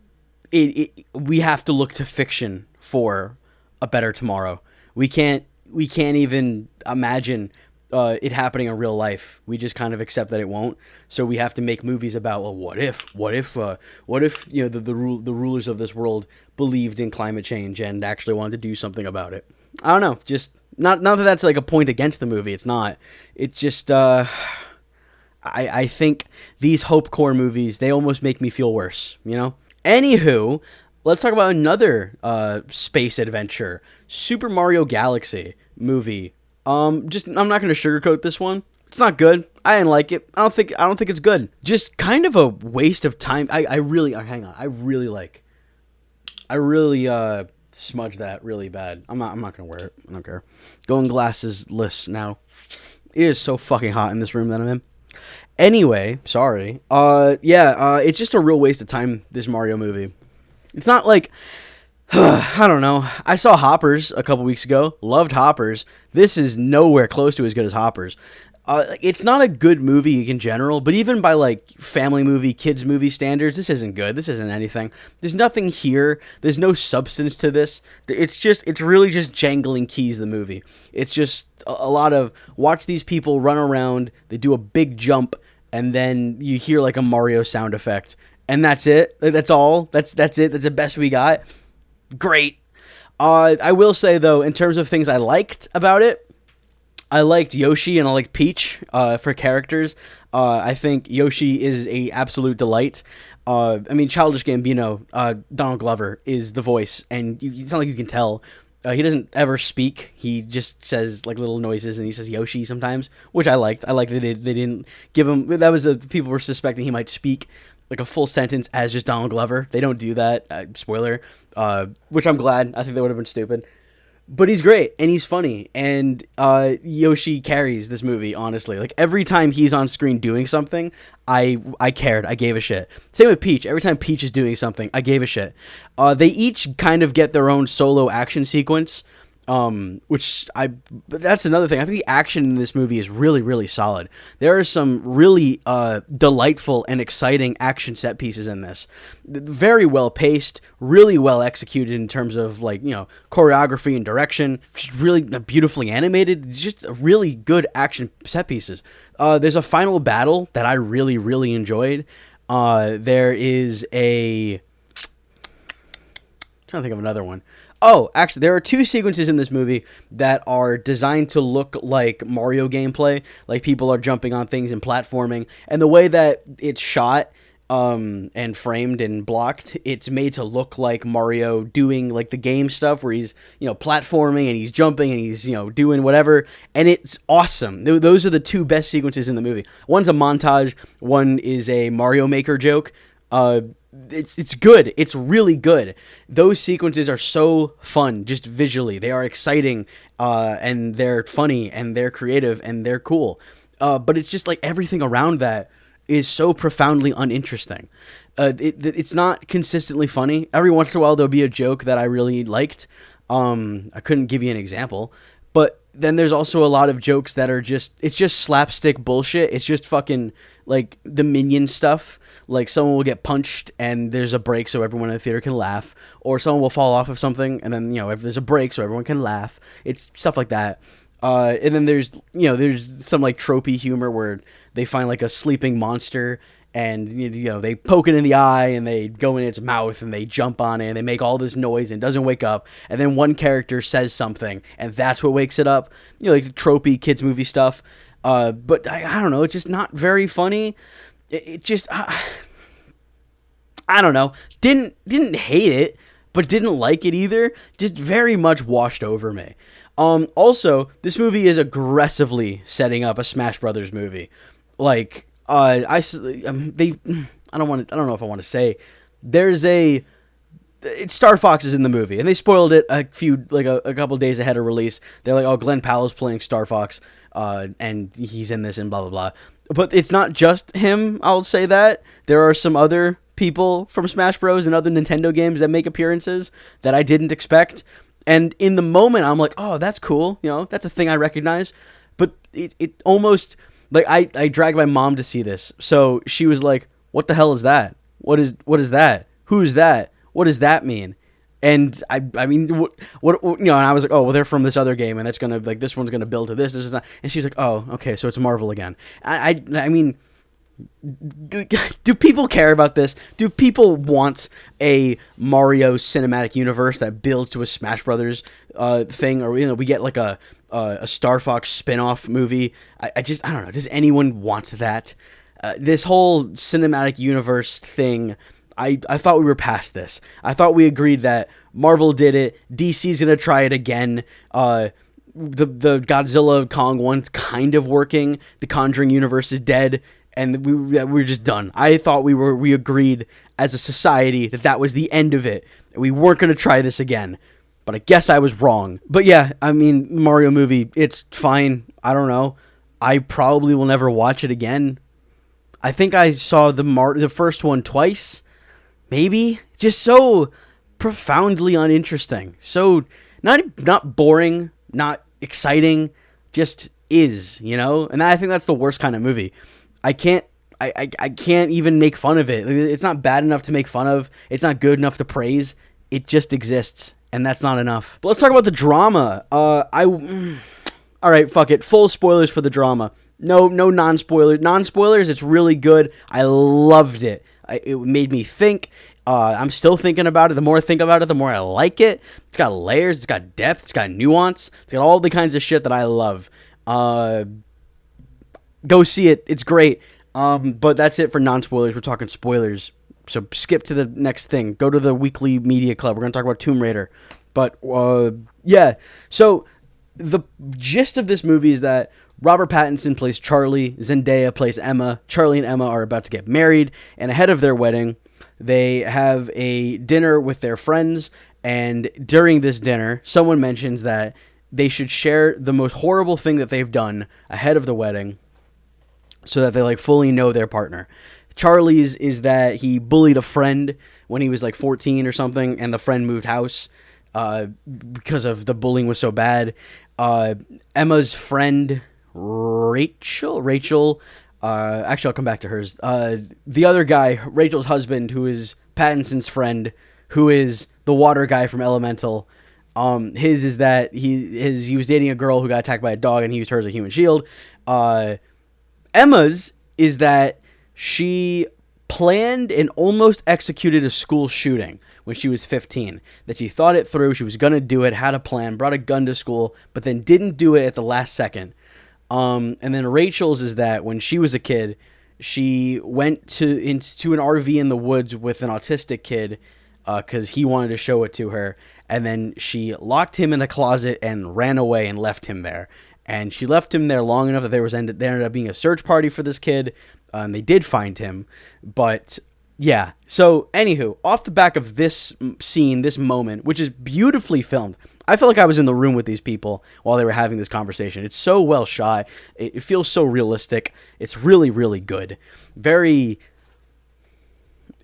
we have to look to fiction for a better tomorrow. We can't even imagine it happening in real life. We just kind of accept that it won't. So we have to make movies about, well, what if you know the rulers of this world believed in climate change and actually wanted to do something about it. I don't know. Just not that that's like a point against the movie. It's not. It's just I think these hopecore movies, they almost make me feel worse, you know? Anywho, let's talk about another space adventure, Super Mario Galaxy movie. I'm not going to sugarcoat this one. It's not good. I didn't like it. I don't think it's good. Just kind of a waste of time. I really smudged that really bad. I'm not going to wear it. I don't care. Going glasses-less now. It is so fucking hot in this room that I'm in. Anyway, sorry. It's just a real waste of time, this Mario movie. It's not like, I don't know. I saw Hoppers a couple weeks ago. Loved Hoppers. This is nowhere close to as good as Hoppers. It's not a good movie in general, but even by like family movie, kids movie standards, this isn't good. This isn't anything. There's nothing here. There's no substance to this. It's really just jangling keys, the movie. It's just a lot of watch these people run around. They do a big jump and then you hear like a Mario sound effect, and that's it. That's all. That's it. That's the best we got. Great. I will say though, in terms of things I liked about it, I liked Yoshi and I liked Peach for characters. I think Yoshi is a absolute delight. I mean, Childish Gambino, Donald Glover is the voice, and it's not like you can tell. He doesn't ever speak. He just says like little noises, and he says Yoshi sometimes, which I liked. I liked that they didn't give him. That was people were suspecting he might speak like a full sentence as just Donald Glover. They don't do that. Spoiler. Which I'm glad. I think that would have been stupid. But he's great, and he's funny, and Yoshi carries this movie, honestly. Like, every time he's on screen doing something, I cared. I gave a shit. Same with Peach. Every time Peach is doing something, I gave a shit. They each kind of get their own solo action sequence, but that's another thing. I think the action in this movie is really, really solid. There are some really delightful and exciting action set pieces in this. Very well paced, really well executed in terms of choreography and direction. Just really beautifully animated. Just really good action set pieces. There's a final battle that I really, really enjoyed. There is I'm trying to think of another one. Oh, actually, there are two sequences in this movie that are designed to look like Mario gameplay, like people are jumping on things and platforming, and the way that it's shot and framed and blocked, it's made to look like Mario doing like the game stuff where he's, platforming and he's jumping and he's, doing whatever, and it's awesome. Those are the two best sequences in the movie. One's a montage, one is a Mario Maker joke. It's good. It's really good. Those sequences are so fun, just visually. They are exciting, and they're funny, and they're creative, and they're cool. But it's just like everything around that is so profoundly uninteresting. It's not consistently funny. Every once in a while, there'll be a joke that I really liked. I couldn't give you an example, but then there's also a lot of jokes that are it's just slapstick bullshit. It's just fucking like the Minion stuff. Like someone will get punched and there's a break so everyone in the theater can laugh, or someone will fall off of something and then if there's a break so everyone can laugh. It's stuff like that. And then there's some like tropey humor where they find like a sleeping monster and they poke it in the eye and they go in its mouth and they jump on it and they make all this noise and it doesn't wake up, and then one character says something and that's what wakes it up. Like the tropey kids movie stuff. But I don't know, it's just not very funny. It just I don't know. Didn't hate it, but didn't like it either. Just very much washed over me. Also, this movie is aggressively setting up a Smash Brothers movie. Like I don't know if I want to say Star Fox is in the movie, and they spoiled it a couple days ahead of release. They're like, oh, Glenn Powell's playing Star Fox, and he's in this and blah blah blah. But it's not just him, I'll say that. There are some other people from Smash Bros. And other Nintendo games that make appearances that I didn't expect. And in the moment, I'm like, oh, that's cool. That's a thing I recognize. But it almost, like, I dragged my mom to see this. So she was like, what the hell is that? What is that? Who's that? What does that mean? And I mean, and I was like, oh, well, they're from this other game, and that's gonna this one's gonna build to this is not. And she's like, oh, okay, so it's Marvel again. I mean, do people care about this? Do people want a Mario cinematic universe that builds to a Smash Brothers thing, or we get like a Star Fox spin-off movie? I don't know. Does anyone want that? This whole cinematic universe thing. I thought we were past this. I thought we agreed that Marvel did it. DC's gonna try it again. The Godzilla Kong one's kind of working. The Conjuring universe is dead, and we're just done. I thought we agreed as a society that was the end of it. We weren't gonna try this again. But I guess I was wrong. But yeah, I mean, Mario movie, it's fine. I don't know. I probably will never watch it again. I think I saw the first one twice. Maybe. Just so profoundly uninteresting. So not boring, not exciting, just is, And I think that's the worst kind of movie. I can't even make fun of it. It's not bad enough to make fun of. It's not good enough to praise. It just exists, and that's not enough. But let's talk about the drama. All right, fuck it. Full spoilers for the drama. No non-spoilers. Non-spoilers, it's really good. I loved it. It made me think. I'm still thinking about it. The more I think about it, the more I like it. It's got layers. It's got depth. It's got nuance. It's got all the kinds of shit that I love. Go see it. It's great. But that's it for non-spoilers. We're talking spoilers. So skip to the next thing. Go to the weekly media club. We're going to talk about Tomb Raider. But, yeah. So the gist of this movie is that Robert Pattinson plays Charlie. Zendaya plays Emma. Charlie and Emma are about to get married. And ahead of their wedding, they have a dinner with their friends. And during this dinner, someone mentions that they should share the most horrible thing that they've done ahead of the wedding so that they like fully know their partner. Charlie's is that he bullied a friend when he was like 14 or something, and the friend moved house because of the bullying was so bad. Emma's friend, Rachel, actually I'll come back to hers. The other guy, Rachel's husband, who is Pattinson's friend, who is the water guy from Elemental, his is that he was dating a girl who got attacked by a dog and he used her as a human shield. Emma's is that she planned and almost executed a school shooting when she was 15. That she thought it through, she was going to do it, had a plan, brought a gun to school, but then didn't do it at the last second. And then Rachel's is that when she was a kid, she went into an RV in the woods with an autistic kid because he wanted to show it to her. And then she locked him in a closet and ran away and left him there. And she left him there long enough that there ended up being a search party for this kid. And they did find him. But yeah. So anywho, off the back of this scene, this moment, which is beautifully filmed. I felt like I was in the room with these people while they were having this conversation. It's so well shot. It feels so realistic. It's really, really good. Very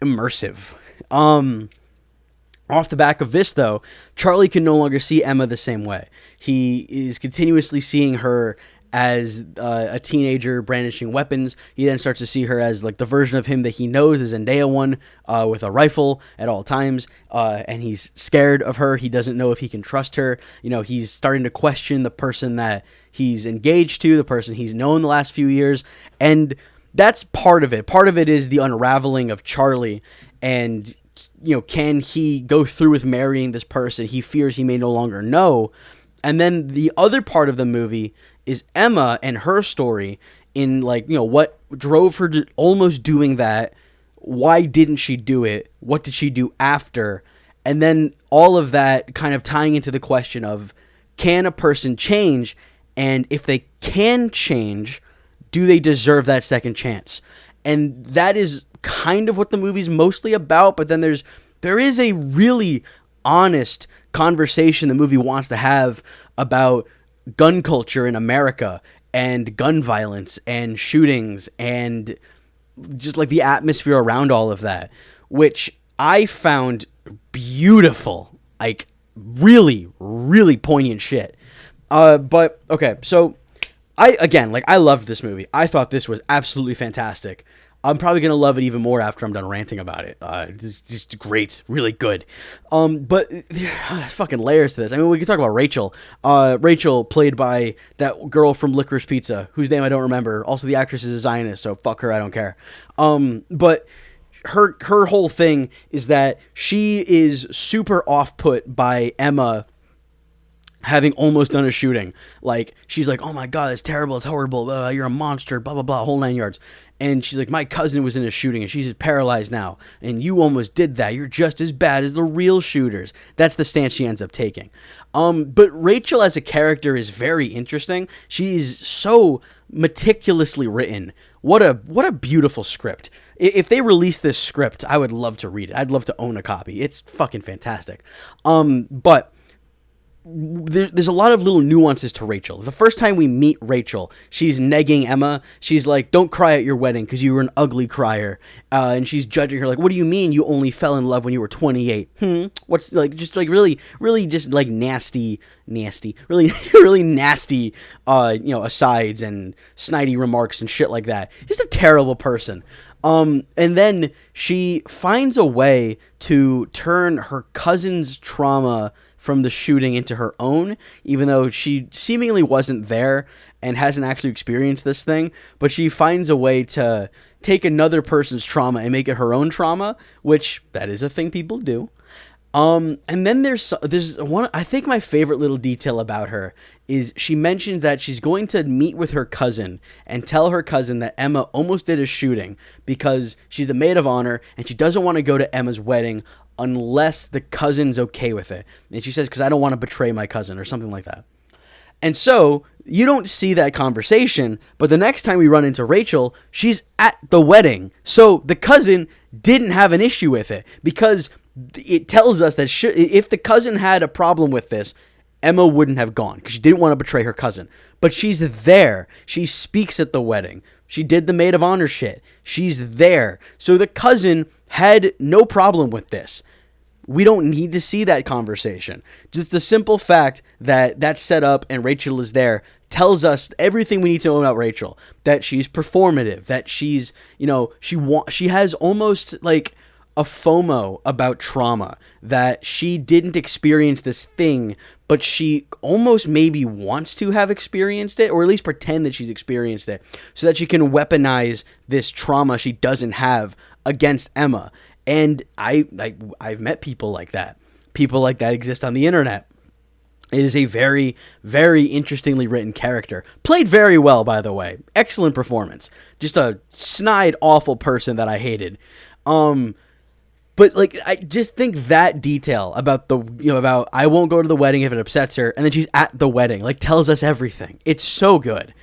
immersive. Off the back of this, though, Charlie can no longer see Emma the same way. He is continuously seeing her as a teenager brandishing weapons. He then starts to see her as like the version of him that he knows, the Zendaya one, with a rifle at all times, and he's scared of her. He doesn't know if he can trust her. You know, he's starting to question the person that he's engaged to, the person he's known the last few years, and that's part of it. Part of it is the unraveling of Charlie, and you know, can he go through with marrying this person he fears he may no longer know? And then the other part of the movie is Emma and her story in, like, you know, what drove her to almost doing that. Why didn't she do it? What did she do after? And then all of that kind of tying into the question of, can a person change? And if they can change, do they deserve that second chance? And that is kind of what the movie's mostly about, but then there is a really honest conversation the movie wants to have about gun culture in America and gun violence and shootings and just like the atmosphere around all of that, which I found beautiful, like really, really poignant shit. But okay, so I loved this movie. I thought this was absolutely fantastic. I'm probably going to love it even more after I'm done ranting about it. It's just great. Really good. But there's fucking layers to this. I mean, we can talk about Rachel. Rachel, played by that girl from Licorice Pizza, whose name I don't remember. Also, the actress is a Zionist, so fuck her. I don't care. But her whole thing is that she is super off-put by Emma having almost done a shooting. Like, she's like, oh my God, it's terrible, it's horrible, you're a monster, blah, blah, blah, whole 9 yards. And she's like, my cousin was in a shooting and she's paralyzed now. And you almost did that. You're just as bad as the real shooters. That's the stance she ends up taking. But Rachel as a character is very interesting. She's so meticulously written. What a beautiful script. If they release this script, I would love to read it. I'd love to own a copy. It's fucking fantastic. But there's a lot of little nuances to Rachel. The first time we meet Rachel, she's negging Emma. She's like, don't cry at your wedding because you were an ugly crier. And she's judging her like, what do you mean you only fell in love when you were 28? What's like, just like really, really just like nasty, really, really nasty, asides and snidey remarks and shit like that. Just a terrible person. And then she finds a way to turn her cousin's trauma from the shooting into her own, even though she seemingly wasn't there and hasn't actually experienced this thing, but she finds a way to take another person's trauma and make it her own trauma, which that is a thing people do. And then there's one, I think my favorite little detail about her is she mentions that she's going to meet with her cousin and tell her cousin that Emma almost did a shooting because she's the maid of honor and she doesn't want to go to Emma's wedding unless the cousin's okay with it. And she says, because I don't want to betray my cousin or something like that. And so you don't see that conversation, but the next time we run into Rachel, she's at the wedding. So the cousin didn't have an issue with it because it tells us that if the cousin had a problem with this, Emma wouldn't have gone because she didn't want to betray her cousin. But she's there. She speaks at the wedding. She did the maid of honor shit. She's there. So the cousin had no problem with this. We don't need to see that conversation. Just the simple fact that that's set up and Rachel is there tells us everything we need to know about Rachel. That she's performative. That she's, she has almost like a FOMO about trauma. That she didn't experience this thing, but she almost maybe wants to have experienced it, or at least pretend that she's experienced it, so that she can weaponize this trauma she doesn't have against Emma. And I've met people like that. People like that exist on the internet. It is a very, very interestingly written character. Played very well, by the way. Excellent performance. Just a snide, awful person that I hated. But like, I just think that detail about about I won't go to the wedding if it upsets her, and then she's at the wedding, like, tells us everything. It's so good.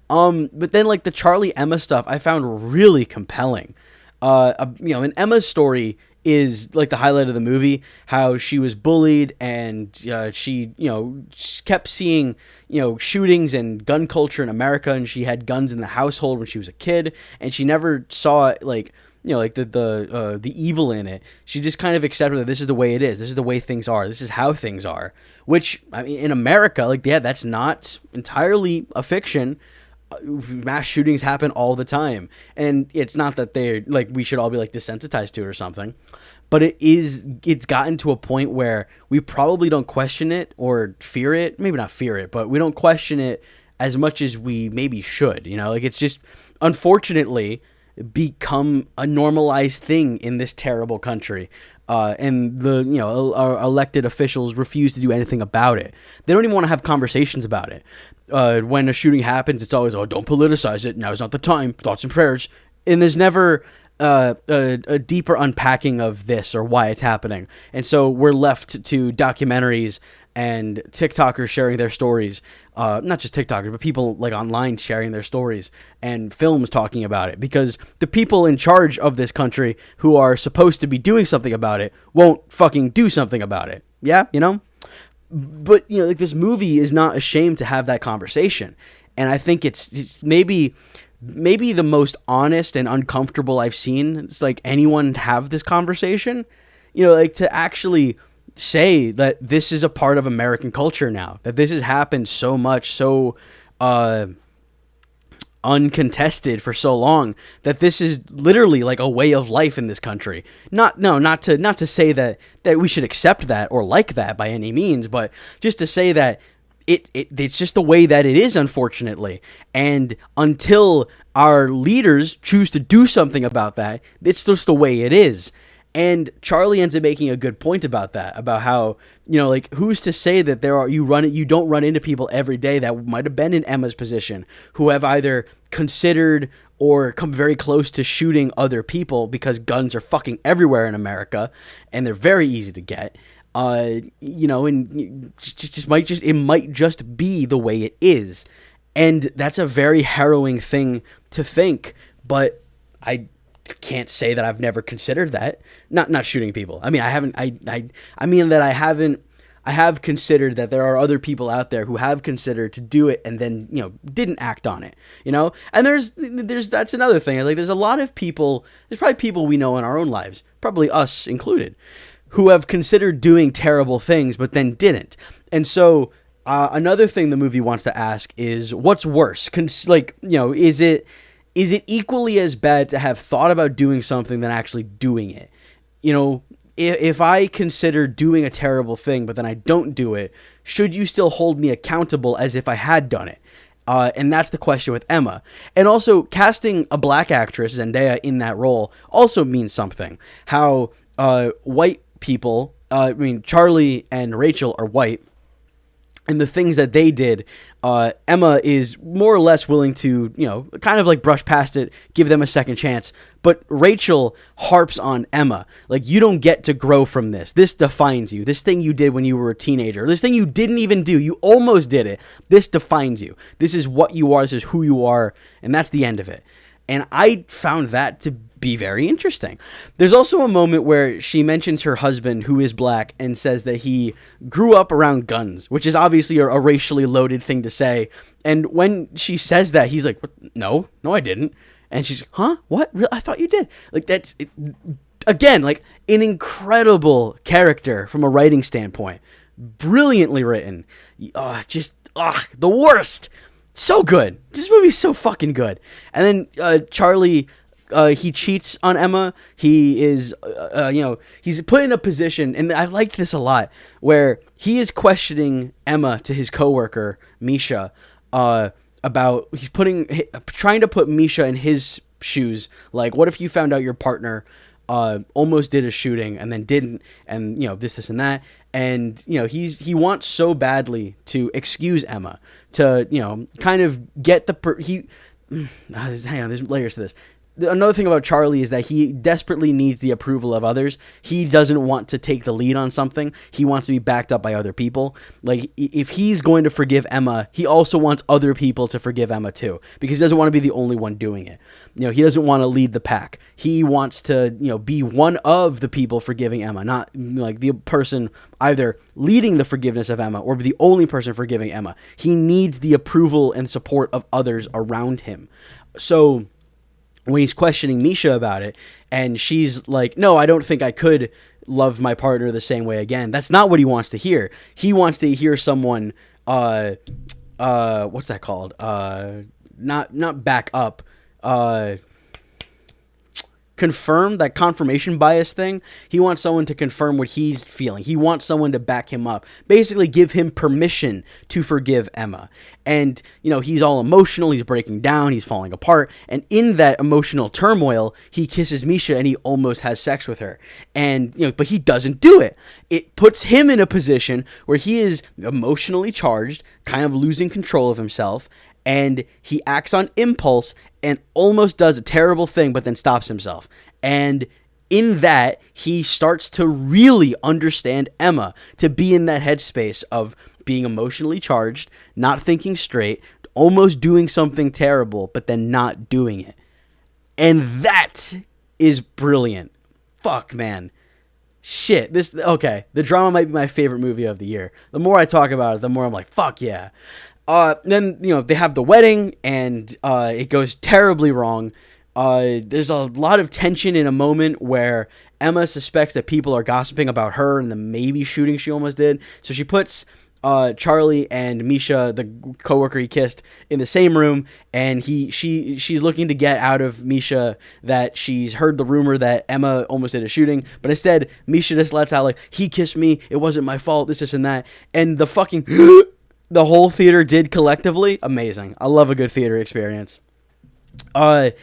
But then like the Charlie Emma stuff, I found really compelling. And Emma's story is like the highlight of the movie, how she was bullied and she kept seeing, shootings and gun culture in America, and she had guns in the household when she was a kid, and she never saw the evil in it. She just kind of accepted that this is the way it is. This is the way things are. This is how things are, which, I mean, in America, that's not entirely a fiction. Mass shootings happen all the time, and it's not that they're like we should all be like desensitized to it or something, but it's gotten to a point where we probably don't question it or fear it. Maybe not fear it, but we don't question it as much as we maybe should. It's just unfortunately become a normalized thing in this terrible country. And the our elected officials refuse to do anything about it. They don't even want to have conversations about it. When a shooting happens, it's always, don't politicize it. Now is not the time. Thoughts and prayers. And there's never a deeper unpacking of this or why it's happening. And so we're left to documentaries and TikTokers sharing their stories. Not just TikTokers, but people like online sharing their stories and films talking about it, because the people in charge of this country who are supposed to be doing something about it won't fucking do something about it. Yeah, But, this movie is not ashamed to have that conversation. And I think it's maybe the most honest and uncomfortable I've seen. It's like anyone have this conversation, to actually say that this is a part of American culture now, that this has happened so much, so uncontested for so long, that this is literally like a way of life in this country. Not to say that we should accept that or like that by any means, but just to say that it's just the way that it is, unfortunately. And until our leaders choose to do something about that, it's just the way it is. And Charlie ends up making a good point about that, about how, who's to say that you don't run into people every day that might have been in Emma's position, who have either considered or come very close to shooting other people, because guns are fucking everywhere in America and they're very easy to get. And it might just be the way it is. And that's a very harrowing thing to think, but I can't say that I've never considered that. Not shooting people. I mean, I haven't. I have considered that there are other people out there who have considered to do it and then didn't act on it. And there's that's another thing. Like, there's a lot of people. There's probably people we know in our own lives, probably us included, who have considered doing terrible things but then didn't. And so another thing the movie wants to ask is, what's worse? Is it equally as bad to have thought about doing something than actually doing it? if I consider doing a terrible thing, but then I don't do it, should you still hold me accountable as if I had done it? And that's the question with Emma. And also, casting a black actress, Zendaya, in that role also means something. How white people, Charlie and Rachel are white, and the things that they did, Emma is more or less willing to, kind of like brush past it, give them a second chance. But Rachel harps on Emma. Like, you don't get to grow from this. This defines you. This thing you did when you were a teenager. This thing you didn't even do. You almost did it. This defines you. This is what you are. This is who you are. And that's the end of it. And I found that to be very interesting. There's also a moment where she mentions her husband, who is black, and says that he grew up around guns, which is obviously a racially loaded thing to say. And when she says that, he's like, no, I didn't. And she's, huh? What? I thought you did. Like, that's, again, like, an incredible character from a writing standpoint. Brilliantly written. The worst. So good. This movie's so fucking good. And then Charlie, he cheats on Emma. He is, he's put in a position, and I liked this a lot, where he is questioning Emma to his coworker, Misha, about, trying to put Misha in his shoes. Like, what if you found out your partner almost did a shooting and then didn't, and this and that, and he wants so badly to excuse Emma, to kind of get hang on, there's layers to this. Another thing about Charlie is that he desperately needs the approval of others. He doesn't want to take the lead on something. He wants to be backed up by other people. Like, if he's going to forgive Emma, he also wants other people to forgive Emma too, because he doesn't want to be the only one doing it. He doesn't want to lead the pack. He wants to, be one of the people forgiving Emma, not like the person either leading the forgiveness of Emma or the only person forgiving Emma. He needs the approval and support of others around him. So when he's questioning Misha about it, and she's like, no, I don't think I could love my partner the same way again. That's not what he wants to hear. He wants to hear someone, what's that called? Not back up, confirm, that confirmation bias thing. He wants someone to confirm what he's feeling. He wants someone to back him up, basically give him permission to forgive Emma. And, he's all emotional, he's breaking down, he's falling apart, and in that emotional turmoil, he kisses Misha and he almost has sex with her. And, but he doesn't do it. It puts him in a position where he is emotionally charged, kind of losing control of himself, and he acts on impulse and almost does a terrible thing, but then stops himself. And in that, he starts to really understand Emma, to be in that headspace of being emotionally charged, not thinking straight, almost doing something terrible, but then not doing it. And that is brilliant. Fuck, man. Shit. The drama might be my favorite movie of the year. The more I talk about it, the more I'm like, fuck yeah. Then, they have the wedding, and it goes terribly wrong. There's a lot of tension in a moment where Emma suspects that people are gossiping about her and the maybe shooting she almost did. So she puts Charlie and Misha, the coworker he kissed, in the same room, and she's looking to get out of Misha that she's heard the rumor that Emma almost did a shooting, but instead Misha just lets out like, he kissed me, it wasn't my fault, this and that, and the fucking the whole theater did collectively. Amazing. I love a good theater experience. But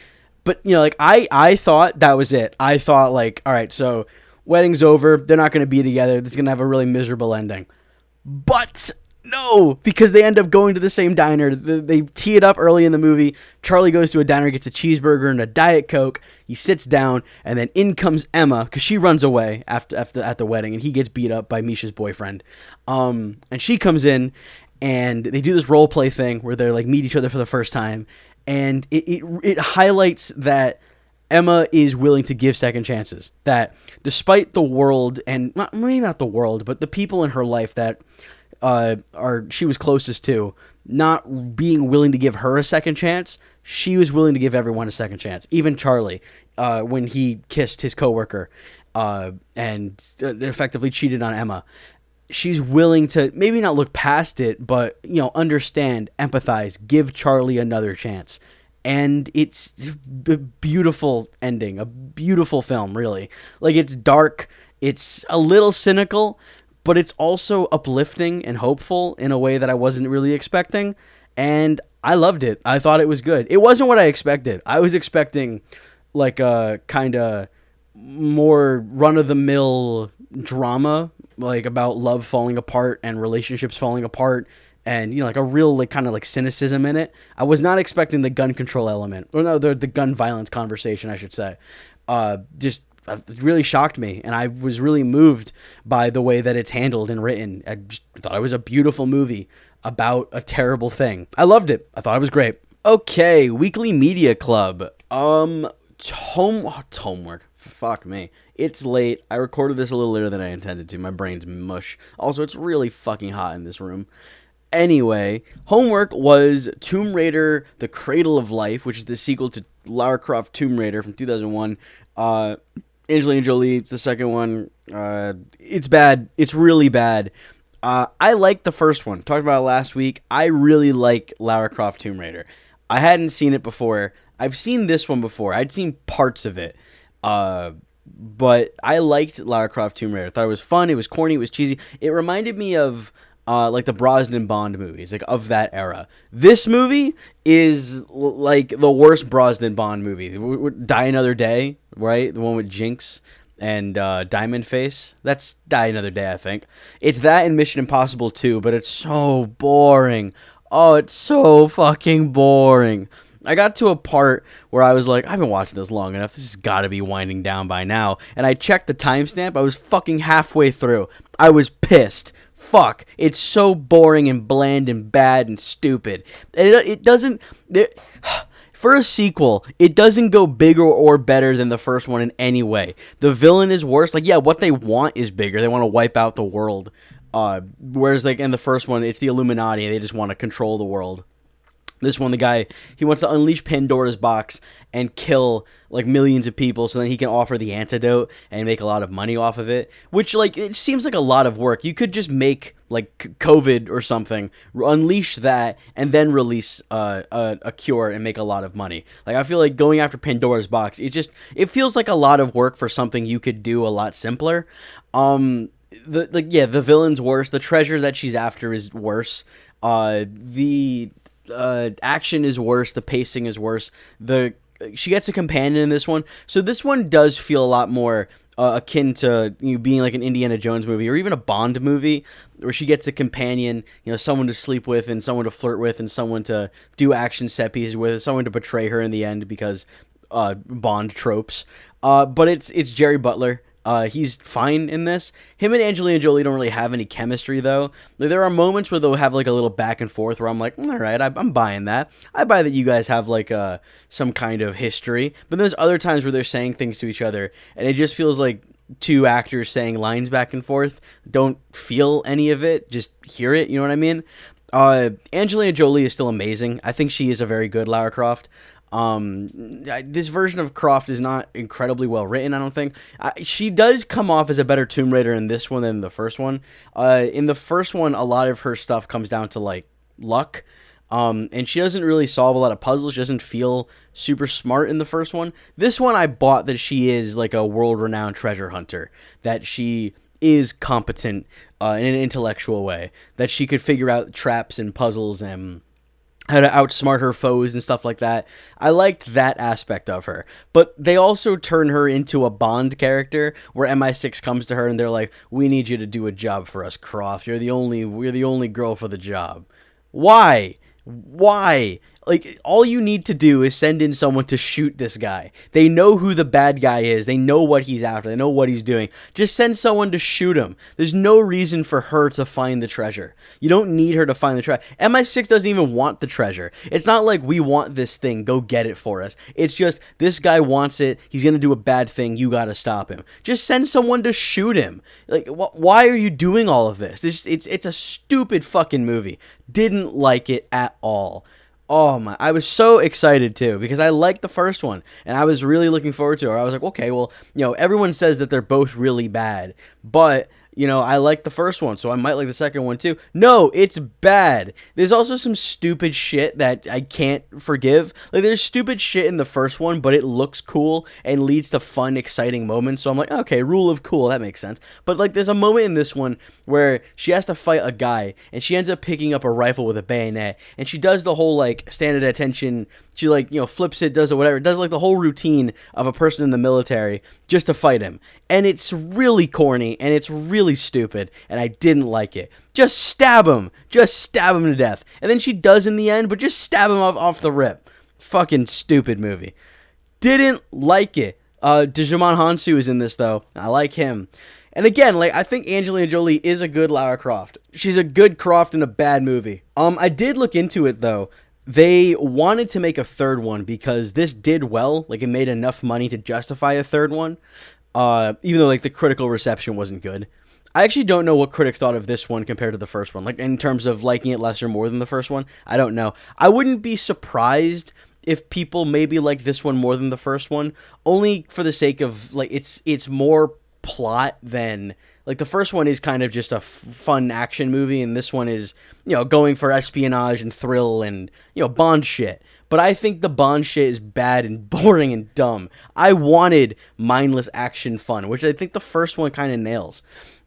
I thought that was it. I thought like, all right, so wedding's over, they're not going to be together, this is going to have a really miserable ending. But no, because they end up going to the same diner. They tee it up early in the movie. Charlie goes to a diner, gets a cheeseburger and a Diet Coke. He sits down, and then in comes Emma, because she runs away at the wedding, and he gets beat up by Misha's boyfriend. And she comes in, and they do this role play thing where they're like meet each other for the first time, and it highlights that Emma is willing to give second chances. That despite the world, and maybe not the world, but the people in her life that she was closest to, not being willing to give her a second chance, she was willing to give everyone a second chance. Even Charlie, when he kissed his coworker and effectively cheated on Emma, she's willing to maybe not look past it, but understand, empathize, give Charlie another chance. And it's a beautiful ending, a beautiful film, really. Like, it's dark, It's a little cynical, but it's also uplifting and hopeful in a way that I wasn't really expecting. And I loved it. I thought it was good. It wasn't what I expected. I was expecting like a kind of more run-of-the-mill drama, like about love falling apart and relationships falling apart, and like a real like kind of like cynicism in it. I was not expecting the gun control element, or no, the gun violence conversation, I should say. Just it really shocked me, and I was really moved by the way that it's handled and written. I just thought it was a beautiful movie about a terrible thing. I loved it. I thought it was great. Okay, Weekly Media Club. Homework. Fuck me. It's late. I recorded this a little later than I intended to. My brain's mush. Also, it's really fucking hot in this room. Anyway, homework was Tomb Raider: The Cradle of Life, which is the sequel to Lara Croft Tomb Raider from 2001. Angelina Jolie, the second one. It's bad. It's really bad. I liked the first one. Talked about it last week. I really like Lara Croft Tomb Raider. I hadn't seen it before. I've seen this one before. I'd seen parts of it. But I liked Lara Croft Tomb Raider. I thought it was fun. It was corny. It was cheesy. It reminded me of like the Brosnan Bond movies, like of that era. This movie is like the worst Brosnan Bond movie. Die Another Day, right? The one with Jinx and Diamond Face. That's Die Another Day, I think. It's that and Mission Impossible 2, but it's so boring. Oh, it's so fucking boring. I got to a part where I was like, I've been watching this long enough. This has got to be winding down by now. And I checked the timestamp. I was fucking halfway through. I was pissed. Fuck. It's so boring and bland and bad and stupid. It doesn't... For a sequel, it doesn't go bigger or better than the first one in any way. The villain is worse. Like, yeah, what they want is bigger. They want to wipe out the world. Whereas, like, in the first one, it's the Illuminati. They just want to control the world. This one, the guy, he wants to unleash Pandora's box and kill, like, millions of people so then he can offer the antidote and make a lot of money off of it. Which, like, it seems like a lot of work. You could just make, like, COVID or something, unleash that, and then release a cure and make a lot of money. Like, I feel like going after Pandora's box, it feels like a lot of work for something you could do a lot simpler. The villain's worse. The treasure that she's after is worse. The action is worse. The pacing is worse. She gets a companion in this one, so this one does feel a lot more akin to being like an Indiana Jones movie or even a Bond movie, where she gets a companion, someone to sleep with and someone to flirt with and someone to do action set pieces with, and someone to betray her in the end because Bond tropes. But it's Jerry Butler. He's fine in this. Him and Angelina Jolie don't really have any chemistry, though. Like, there are moments where they'll have like a little back and forth where I'm like, all right, I'm buying that. I buy that you guys have like some kind of history. But there's other times where they're saying things to each other, and it just feels like two actors saying lines back and forth. Don't feel any of it, just hear it. You know what I mean? Angelina Jolie is still amazing. I think she is a very good Lara Croft. This version of Croft is not incredibly well written, I don't think. She does come off as a better Tomb Raider in this one than the first one. In the first one, a lot of her stuff comes down to, like, luck. And she doesn't really solve a lot of puzzles. She doesn't feel super smart in the first one. This one, I bought that she is, like, a world-renowned treasure hunter. That she is competent in an intellectual way. That she could figure out traps and puzzles and how to outsmart her foes and stuff like that. I liked that aspect of her. But they also turn her into a Bond character where MI6 comes to her and they're like, we need you to do a job for us, Croft. We're the only girl for the job. Why? Like, all you need to do is send in someone to shoot this guy. They know who the bad guy is. They know what he's after. They know what he's doing. Just send someone to shoot him. There's no reason for her to find the treasure. You don't need her to find the treasure. MI6 doesn't even want the treasure. It's not like, we want this thing, go get it for us. It's just, this guy wants it. He's going to do a bad thing. You got to stop him. Just send someone to shoot him. Like, why are you doing all of this? It's a stupid fucking movie. Didn't like it at all. Oh my, I was so excited too, because I liked the first one, and I was really looking forward to it. I was like, okay, well, everyone says that they're both really bad, but, you know, I like the first one, so I might like the second one too. No, it's bad. There's also some stupid shit that I can't forgive. Like, there's stupid shit in the first one, but it looks cool and leads to fun, exciting moments. So I'm like, okay, rule of cool, that makes sense. But like, there's a moment in this one where she has to fight a guy, and she ends up picking up a rifle with a bayonet, and she does the whole like stand at attention. She like, you know, flips it, does it, whatever. Does like the whole routine of a person in the military just to fight him. And it's really corny and it's really stupid, and I didn't like it. Just stab him. Just stab him to death. And then she does in the end, but just stab him off the rip. Fucking stupid movie. Didn't like it. Djimon Hounsou is in this though. I like him. And again, like, I think Angelina Jolie is a good Lara Croft. She's a good Croft in a bad movie. I did look into it though. They wanted to make a third one because this did well. Like, it made enough money to justify a third one. Even though, like, the critical reception wasn't good. I actually don't know what critics thought of this one compared to the first one. Like, in terms of liking it less or more than the first one. I don't know. I wouldn't be surprised if people maybe liked this one more than the first one. Only for the sake of, like, it's more plot than... Like, the first one is kind of just a fun action movie, and this one is, you know, going for espionage and thrill and, you know, Bond shit. But I think the Bond shit is bad and boring and dumb. I wanted mindless action fun, which I think the first one kind of nails.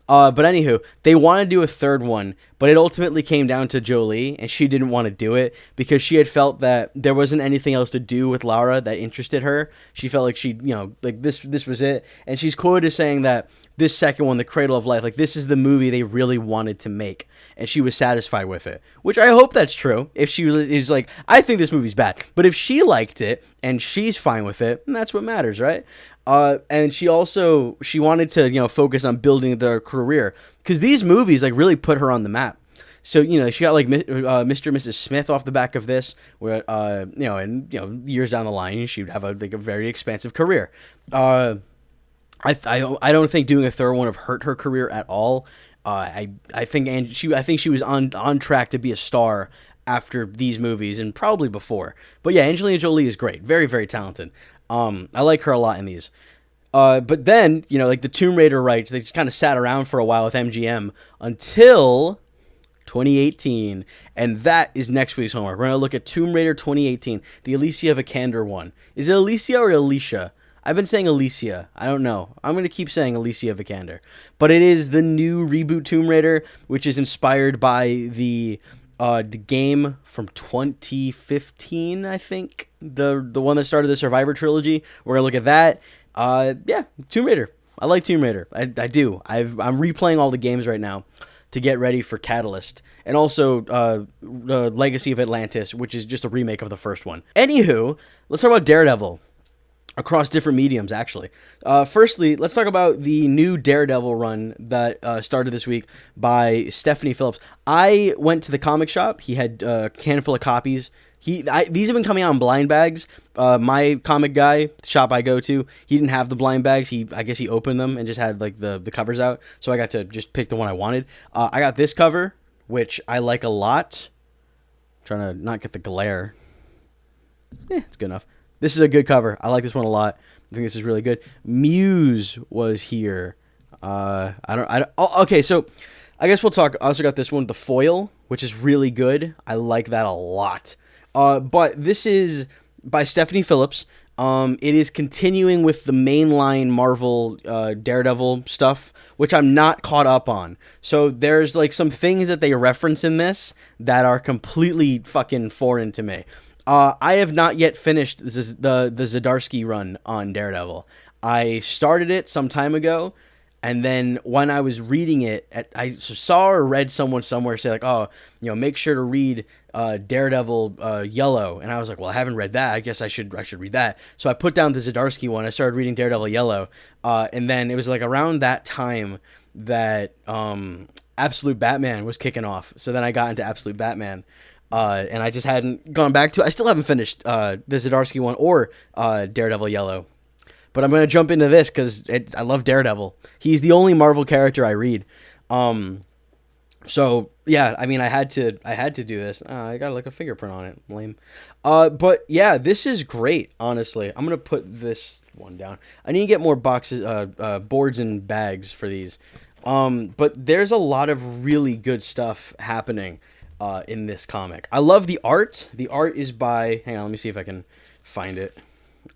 But anywho, they want to do a third one, but it ultimately came down to Jolie, and she didn't want to do it because she had felt that there wasn't anything else to do with Lara that interested her. She felt like she, you know, like this was it. And she's quoted as saying that this second one, The Cradle of Life, like, this is the movie they really wanted to make, and she was satisfied with it, which I hope that's true. If she is like, I think this movie's bad, but if she liked it and she's fine with it, that's what matters, right? And she wanted to, you know, focus on building their career, because these movies, like, really put her on the map. So, you know, she got, like, Mr. and Mrs. Smith off the back of this, where, you know, and, you know, years down the line, she would have a very expansive career. I don't think doing a third one have hurt her career at all. I think she was on track to be a star after these movies and probably before. But yeah, Angelina Jolie is great, very, very talented. I like her a lot in these. But then, you know, like the Tomb Raider rights, they just kind of sat around for a while with MGM until 2018, and that is next week's homework. We're gonna look at Tomb Raider 2018, the Alicia Vikander one. Is it Alicia or Alicia? I've been saying Alicia. I don't know. I'm going to keep saying Alicia Vikander. But it is the new reboot Tomb Raider, which is inspired by the game from 2015, I think. The one that started the Survivor trilogy. We're going to look at that. Yeah, Tomb Raider. I like Tomb Raider. I do. I'm replaying all the games right now to get ready for Catalyst. And also Legacy of Atlantis, which is just a remake of the first one. Anywho, let's talk about Daredevil. Across different mediums, actually. Firstly, let's talk about the new Daredevil run that started this week by Stephanie Phillips. I went to the comic shop. He had a handful of copies. These have been coming out in blind bags. My comic guy, the shop I go to, he didn't have the blind bags. I guess he opened them and just had like the covers out. So I got to just pick the one I wanted. I got this cover, which I like a lot. Trying to not get the glare. It's good enough. This is a good cover. I like this one a lot. I think this is really good. Muse was here. Okay, so I guess we'll talk. I also got this one, The Foil, which is really good. I like that a lot. But this is by Stephanie Phillips. It is continuing with the mainline Marvel Daredevil stuff, which I'm not caught up on. So there's like some things that they reference in this that are completely fucking foreign to me. I have not yet finished the Zdarsky run on Daredevil. I started it some time ago, and then when I was reading it, I saw or read someone somewhere say like, "Oh, you know, make sure to read Daredevil Yellow," and I was like, "Well, I haven't read that. I guess I should read that." So I put down the Zdarsky one. I started reading Daredevil Yellow, and then it was like around that time that Absolute Batman was kicking off. So then I got into Absolute Batman. And I just hadn't gone back to it. I still haven't finished the Zdarsky one or Daredevil Yellow. But I'm going to jump into this because I love Daredevil. He's the only Marvel character I read. So, yeah, I mean, I had to do this. I got like a fingerprint on it. Lame. But, yeah, this is great, honestly. I'm going to put this one down. I need to get more boxes, boards and bags for these. But there's a lot of really good stuff happening in this comic. I love the art. The art is by, hang on, let me see if I can find it.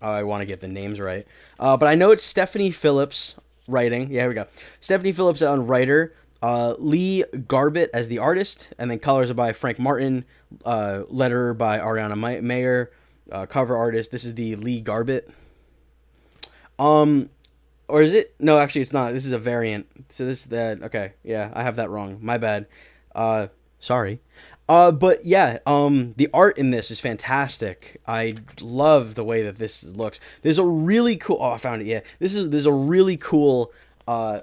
I want to get the names right. But I know it's Stephanie Phillips writing. Yeah, here we go. Stephanie Phillips on writer. Lee Garbett as the artist. And then colors are by Frank Martin. Letter by Ariana Mayer. Cover artist. This is the Lee Garbett. Or is it? No, actually, it's not. This is a variant. So this is that. Okay, yeah, I have that wrong. My bad. Sorry. But yeah, the art in this is fantastic. I love the way that this looks. There's a really cool. Oh, I found it. Yeah, there's a really cool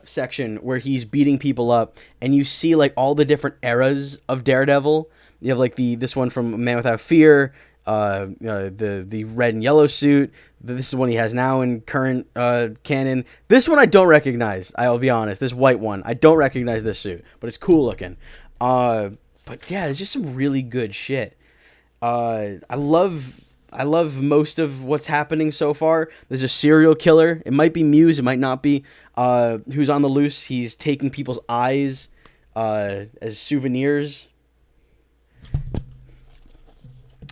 section where he's beating people up, and you see like all the different eras of Daredevil. You have like this one from Man Without Fear. The red and yellow suit. This is the one he has now in current canon. This one I don't recognize. I'll be honest. This white one, I don't recognize this suit, but it's cool looking. But yeah, there's just some really good shit. I love most of what's happening so far. There's a serial killer. It might be Muse. It might not be. Who's on the loose? He's taking people's eyes as souvenirs.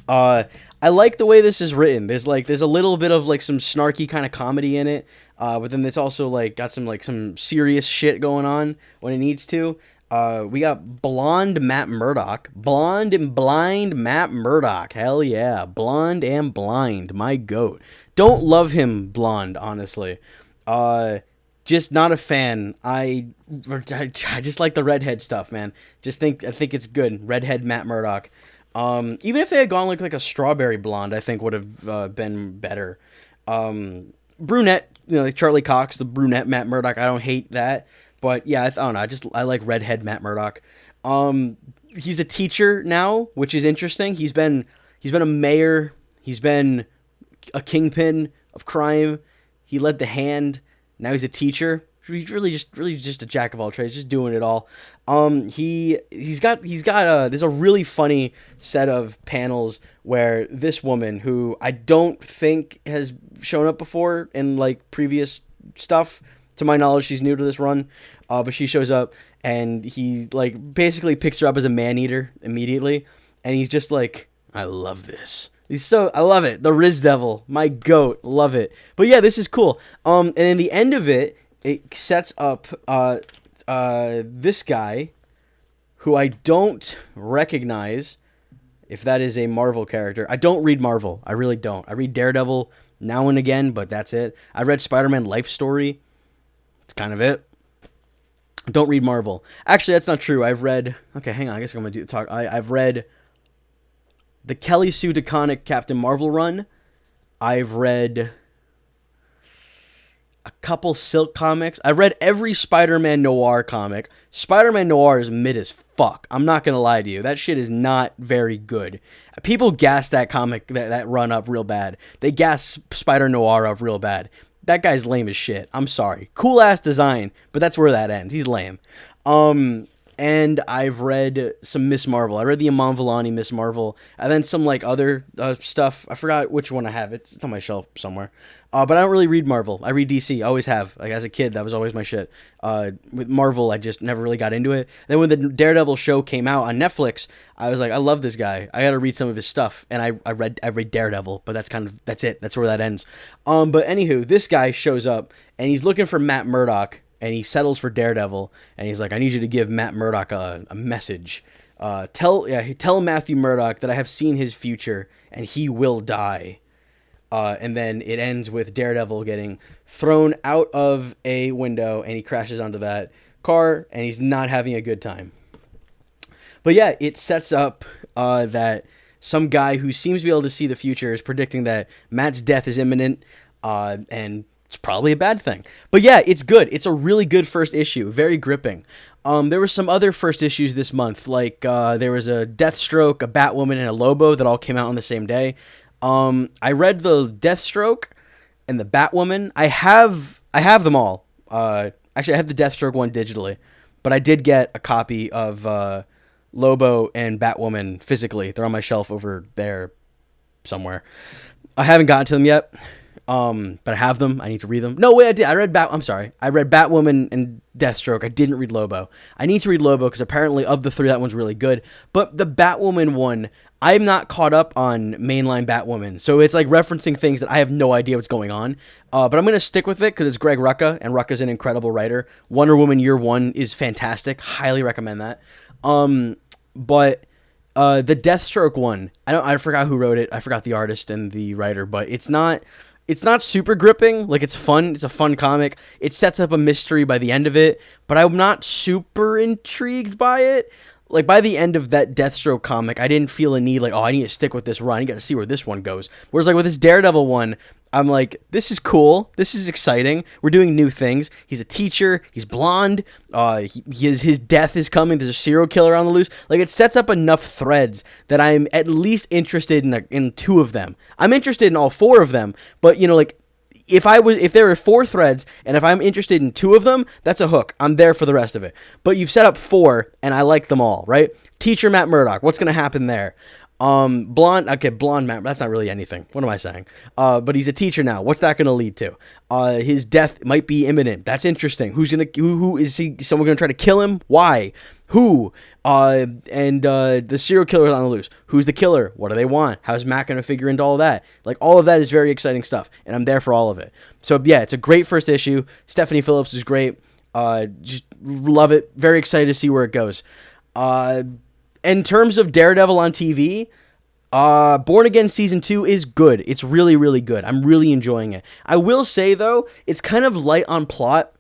I like the way this is written. There's a little bit of like some snarky kind of comedy in it, but then it's also like got some serious shit going on when it needs to. We got blonde Matt Murdock, blonde and blind Matt Murdock. Hell yeah, blonde and blind, my goat. Don't love him blonde, honestly. Just not a fan. I just like the redhead stuff, man. I think it's good. Redhead Matt Murdock. Even if they had gone like a strawberry blonde, I think would have been better. Brunette, like Charlie Cox, the brunette Matt Murdock. I don't hate that, but yeah, I don't know. I like redhead Matt Murdock. He's a teacher now, which is interesting. He's been a mayor. He's been a kingpin of crime. He led the Hand. Now he's a teacher. He's really just a jack of all trades, just doing it all. He's got there's a really funny set of panels where this woman, who I don't think has shown up before in like previous stuff, to my knowledge, she's new to this run, but she shows up and he like basically picks her up as a man-eater immediately, and he's just like, I love this. I love it. The Riz Devil, my goat, love it. But yeah, this is cool. And in the end of it, it sets up this guy, who I don't recognize if that is a Marvel character. I don't read Marvel. I really don't. I read Daredevil now and again, but that's it. I read Spider-Man Life Story. That's kind of it. I don't read Marvel. Actually, that's not true. I've read... Okay, hang on. I guess I'm going to talk. I've read the Kelly Sue DeConnick Captain Marvel run. I've read a couple Silk comics. I read every Spider-Man Noir comic. Spider-Man Noir is mid as fuck. I'm not going to lie to you. That shit is not very good. People gas that comic, that run up real bad. They gas Spider Noir up real bad. That guy's lame as shit. I'm sorry. Cool ass design, but that's where that ends. He's lame. And I've read some Miss Marvel. I read the Iman Vellani Miss Marvel, and then some like other stuff. I forgot which one I have. It's on my shelf somewhere. But I don't really read Marvel. I read DC. I always have. Like as a kid, that was always my shit. With Marvel, I just never really got into it. Then when the Daredevil show came out on Netflix, I was like, I love this guy. I got to read some of his stuff. And I read Daredevil, but that's it. That's where that ends. But anywho, this guy shows up and he's looking for Matt Murdock. And he settles for Daredevil, and he's like, I need you to give Matt Murdock a message. Tell Matthew Murdock that I have seen his future, and he will die. And then it ends with Daredevil getting thrown out of a window, and he crashes onto that car, and he's not having a good time. But yeah, it sets up that some guy who seems to be able to see the future is predicting that Matt's death is imminent, and it's probably a bad thing. But yeah, it's good. It's a really good first issue. Very gripping. There were some other first issues this month. Like, there was a Deathstroke, a Batwoman, and a Lobo that all came out on the same day. I read the Deathstroke and the Batwoman. I have them all. Actually, I have the Deathstroke one digitally. But I did get a copy of Lobo and Batwoman physically. They're on my shelf over there somewhere. I haven't gotten to them yet. But I have them. I need to read them. No, wait, I did. I read Batwoman and Deathstroke. I didn't read Lobo. I need to read Lobo because apparently of the three, that one's really good. But the Batwoman one, I'm not caught up on mainline Batwoman. So it's like referencing things that I have no idea what's going on. But I'm going to stick with it because it's Greg Rucka, and Rucka's an incredible writer. Wonder Woman Year One is fantastic. Highly recommend that. But the Deathstroke one, I forgot who wrote it. I forgot the artist and the writer, but it's not super gripping. Like, it's fun. It's a fun comic. It sets up a mystery by the end of it, but I'm not super intrigued by it. Like, by the end of that Deathstroke comic, I didn't feel a need, like, oh, I need to stick with this run. You got to see where this one goes. Whereas, like, with this Daredevil one, I'm like, this is cool. This is exciting. We're doing new things. He's a teacher. He's blonde. His death is coming. There's a serial killer on the loose. Like, it sets up enough threads that I'm at least interested in two of them. I'm interested in all four of them, but, you know, like, if there were four threads and if I'm interested in two of them, that's a hook. I'm there for the rest of it. But you've set up four and I like them all, right? Teacher Matt Murdock. What's going to happen there? Blonde Matt, that's not really anything. What am I saying? But he's a teacher now. What's that going to lead to? His death might be imminent. That's interesting. Who is he? Someone going to try to kill him? Why? Who? And the serial killer is on the loose. Who's the killer? What do they want? How's Matt going to figure into all of that? Like, all of that is very exciting stuff, and I'm there for all of it. So, yeah, it's a great first issue. Stephanie Phillips is great. Just love it. Very excited to see where it goes. In terms of Daredevil on TV, Born Again Season 2 is good. It's really, really good. I'm really enjoying it. I will say, though, it's kind of light on plot.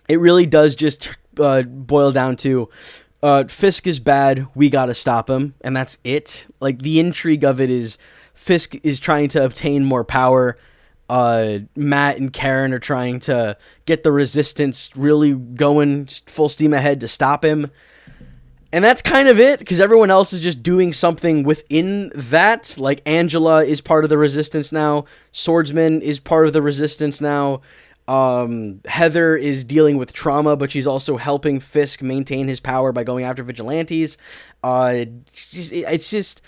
It really does just boil down to Fisk is bad, we gotta stop him, and that's it. Like, the intrigue of it is Fisk is trying to obtain more power. Matt and Karen are trying to get the Resistance really going full steam ahead to stop him. And that's kind of it, because everyone else is just doing something within that. Like, Angela is part of the Resistance now. Swordsman is part of the Resistance now. Heather is dealing with trauma, but she's also helping Fisk maintain his power by going after vigilantes. It's just,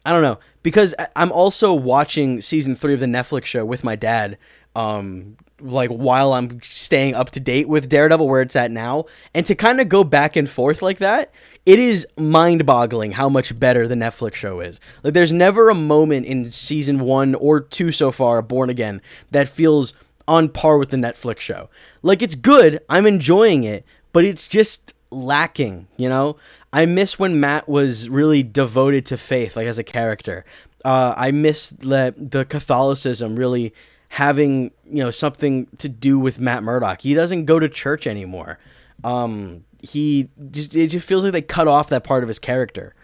I don't know. Because I'm also watching season 3 of the Netflix show with my dad, like, while I'm staying up to date with Daredevil, where it's at now. And to kind of go back and forth like that, it is mind-boggling how much better the Netflix show is. Like, there's never a moment in season 1 or 2 so far, Born Again, that feels on par with the Netflix show. Like, it's good, I'm enjoying it, but it's just lacking, you know? I miss when Matt was really devoted to faith, like, as a character. I miss the Catholicism really having, you know, something to do with Matt Murdock. He doesn't go to church anymore. It just feels like they cut off that part of his character.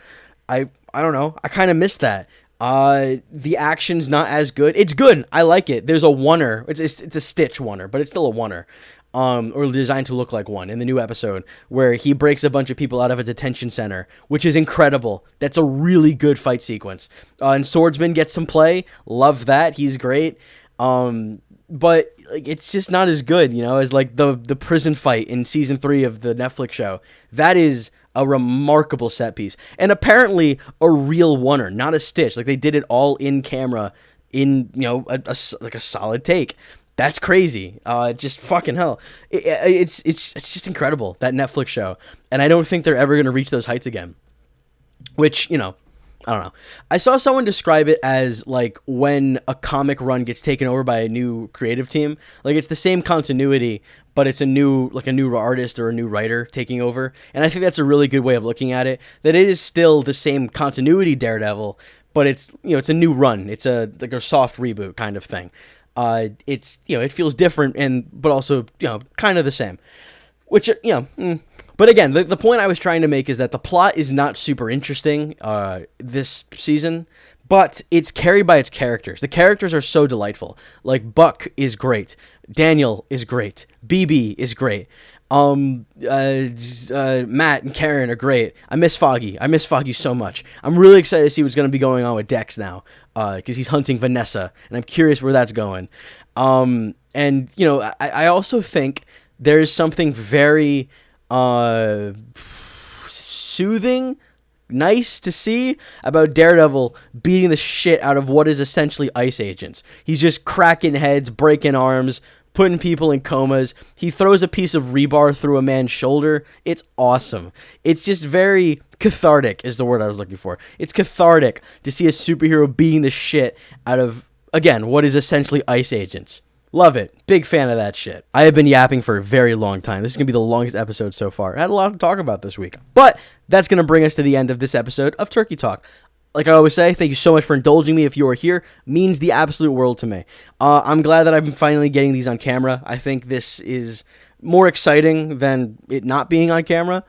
I don't know. I kind of miss that. The action's not as good. It's good. I like it. There's a oneer. It's a Stitch oneer, but it's still a oneer. Or designed to look like one in the new episode where he breaks a bunch of people out of a detention center, which is incredible. That's a really good fight sequence. And Swordsman gets some play. Love that. He's great. But like, it's just not as good, you know, as like the prison fight in season 3 of the Netflix show. That is a remarkable set piece, and apparently a real oneer, not a Stitch. Like, they did it all in camera, in, you know, a solid take. That's crazy. Just fucking hell. It's just incredible, that Netflix show, and I don't think they're ever gonna reach those heights again. Which, you know, I don't know. I saw someone describe it as like when a comic run gets taken over by a new creative team. Like, it's the same continuity, but it's a new artist or a new writer taking over. And I think that's a really good way of looking at it. That it is still the same continuity Daredevil, but it's, you know, it's a new run. It's like a soft reboot kind of thing. It's, you know, it feels different but also, you know, kind of the same. Which, you know, But again, the point I was trying to make is that the plot is not super interesting this season, but it's carried by its characters. The characters are so delightful. Like, Buck is great. Daniel is great. BB is great. Matt and Karen are great. I miss Foggy. I miss Foggy so much. I'm really excited to see what's going to be going on with Dex now, because he's hunting Vanessa, and I'm curious where that's going. And, you know, I also think there's something very soothing nice to see about Daredevil beating the shit out of what is essentially ICE agents. He's just cracking heads, breaking arms, putting people in comas. He throws a piece of rebar through a man's shoulder. It's awesome. It's just very cathartic is the word I was looking for. It's cathartic to see a superhero beating the shit out of, again, what is essentially ICE agents. Love it. Big fan of that shit. I have been yapping for a very long time. This is going to be the longest episode so far. I had a lot to talk about this week. But that's going to bring us to the end of this episode of Turkey Talk. Like I always say, thank you so much for indulging me. If you are here, means the absolute world to me. I'm glad that I'm finally getting these on camera. I think this is more exciting than it not being on camera.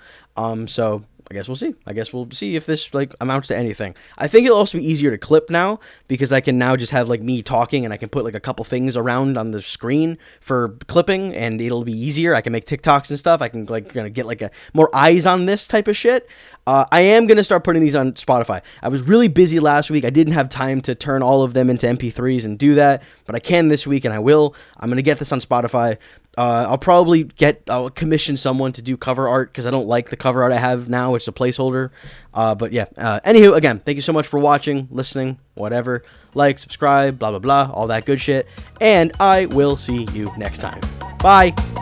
So I guess we'll see. I guess we'll see if this amounts to anything. I think it'll also be easier to clip now because I can now just have me talking and I can put a couple things around on the screen for clipping and it'll be easier. I can make TikToks and stuff. I can get more eyes on this type of shit. I am going to start putting these on Spotify. I was really busy last week. I didn't have time to turn all of them into MP3s and do that, but I can this week and I will. I'm going to get this on Spotify. I'll probably commission someone to do cover art because I don't like the cover art I have now. It's a placeholder. But yeah, anywho, again, thank you so much for watching, listening, whatever. Like, subscribe, blah, blah, blah, all that good shit. And I will see you next time. Bye.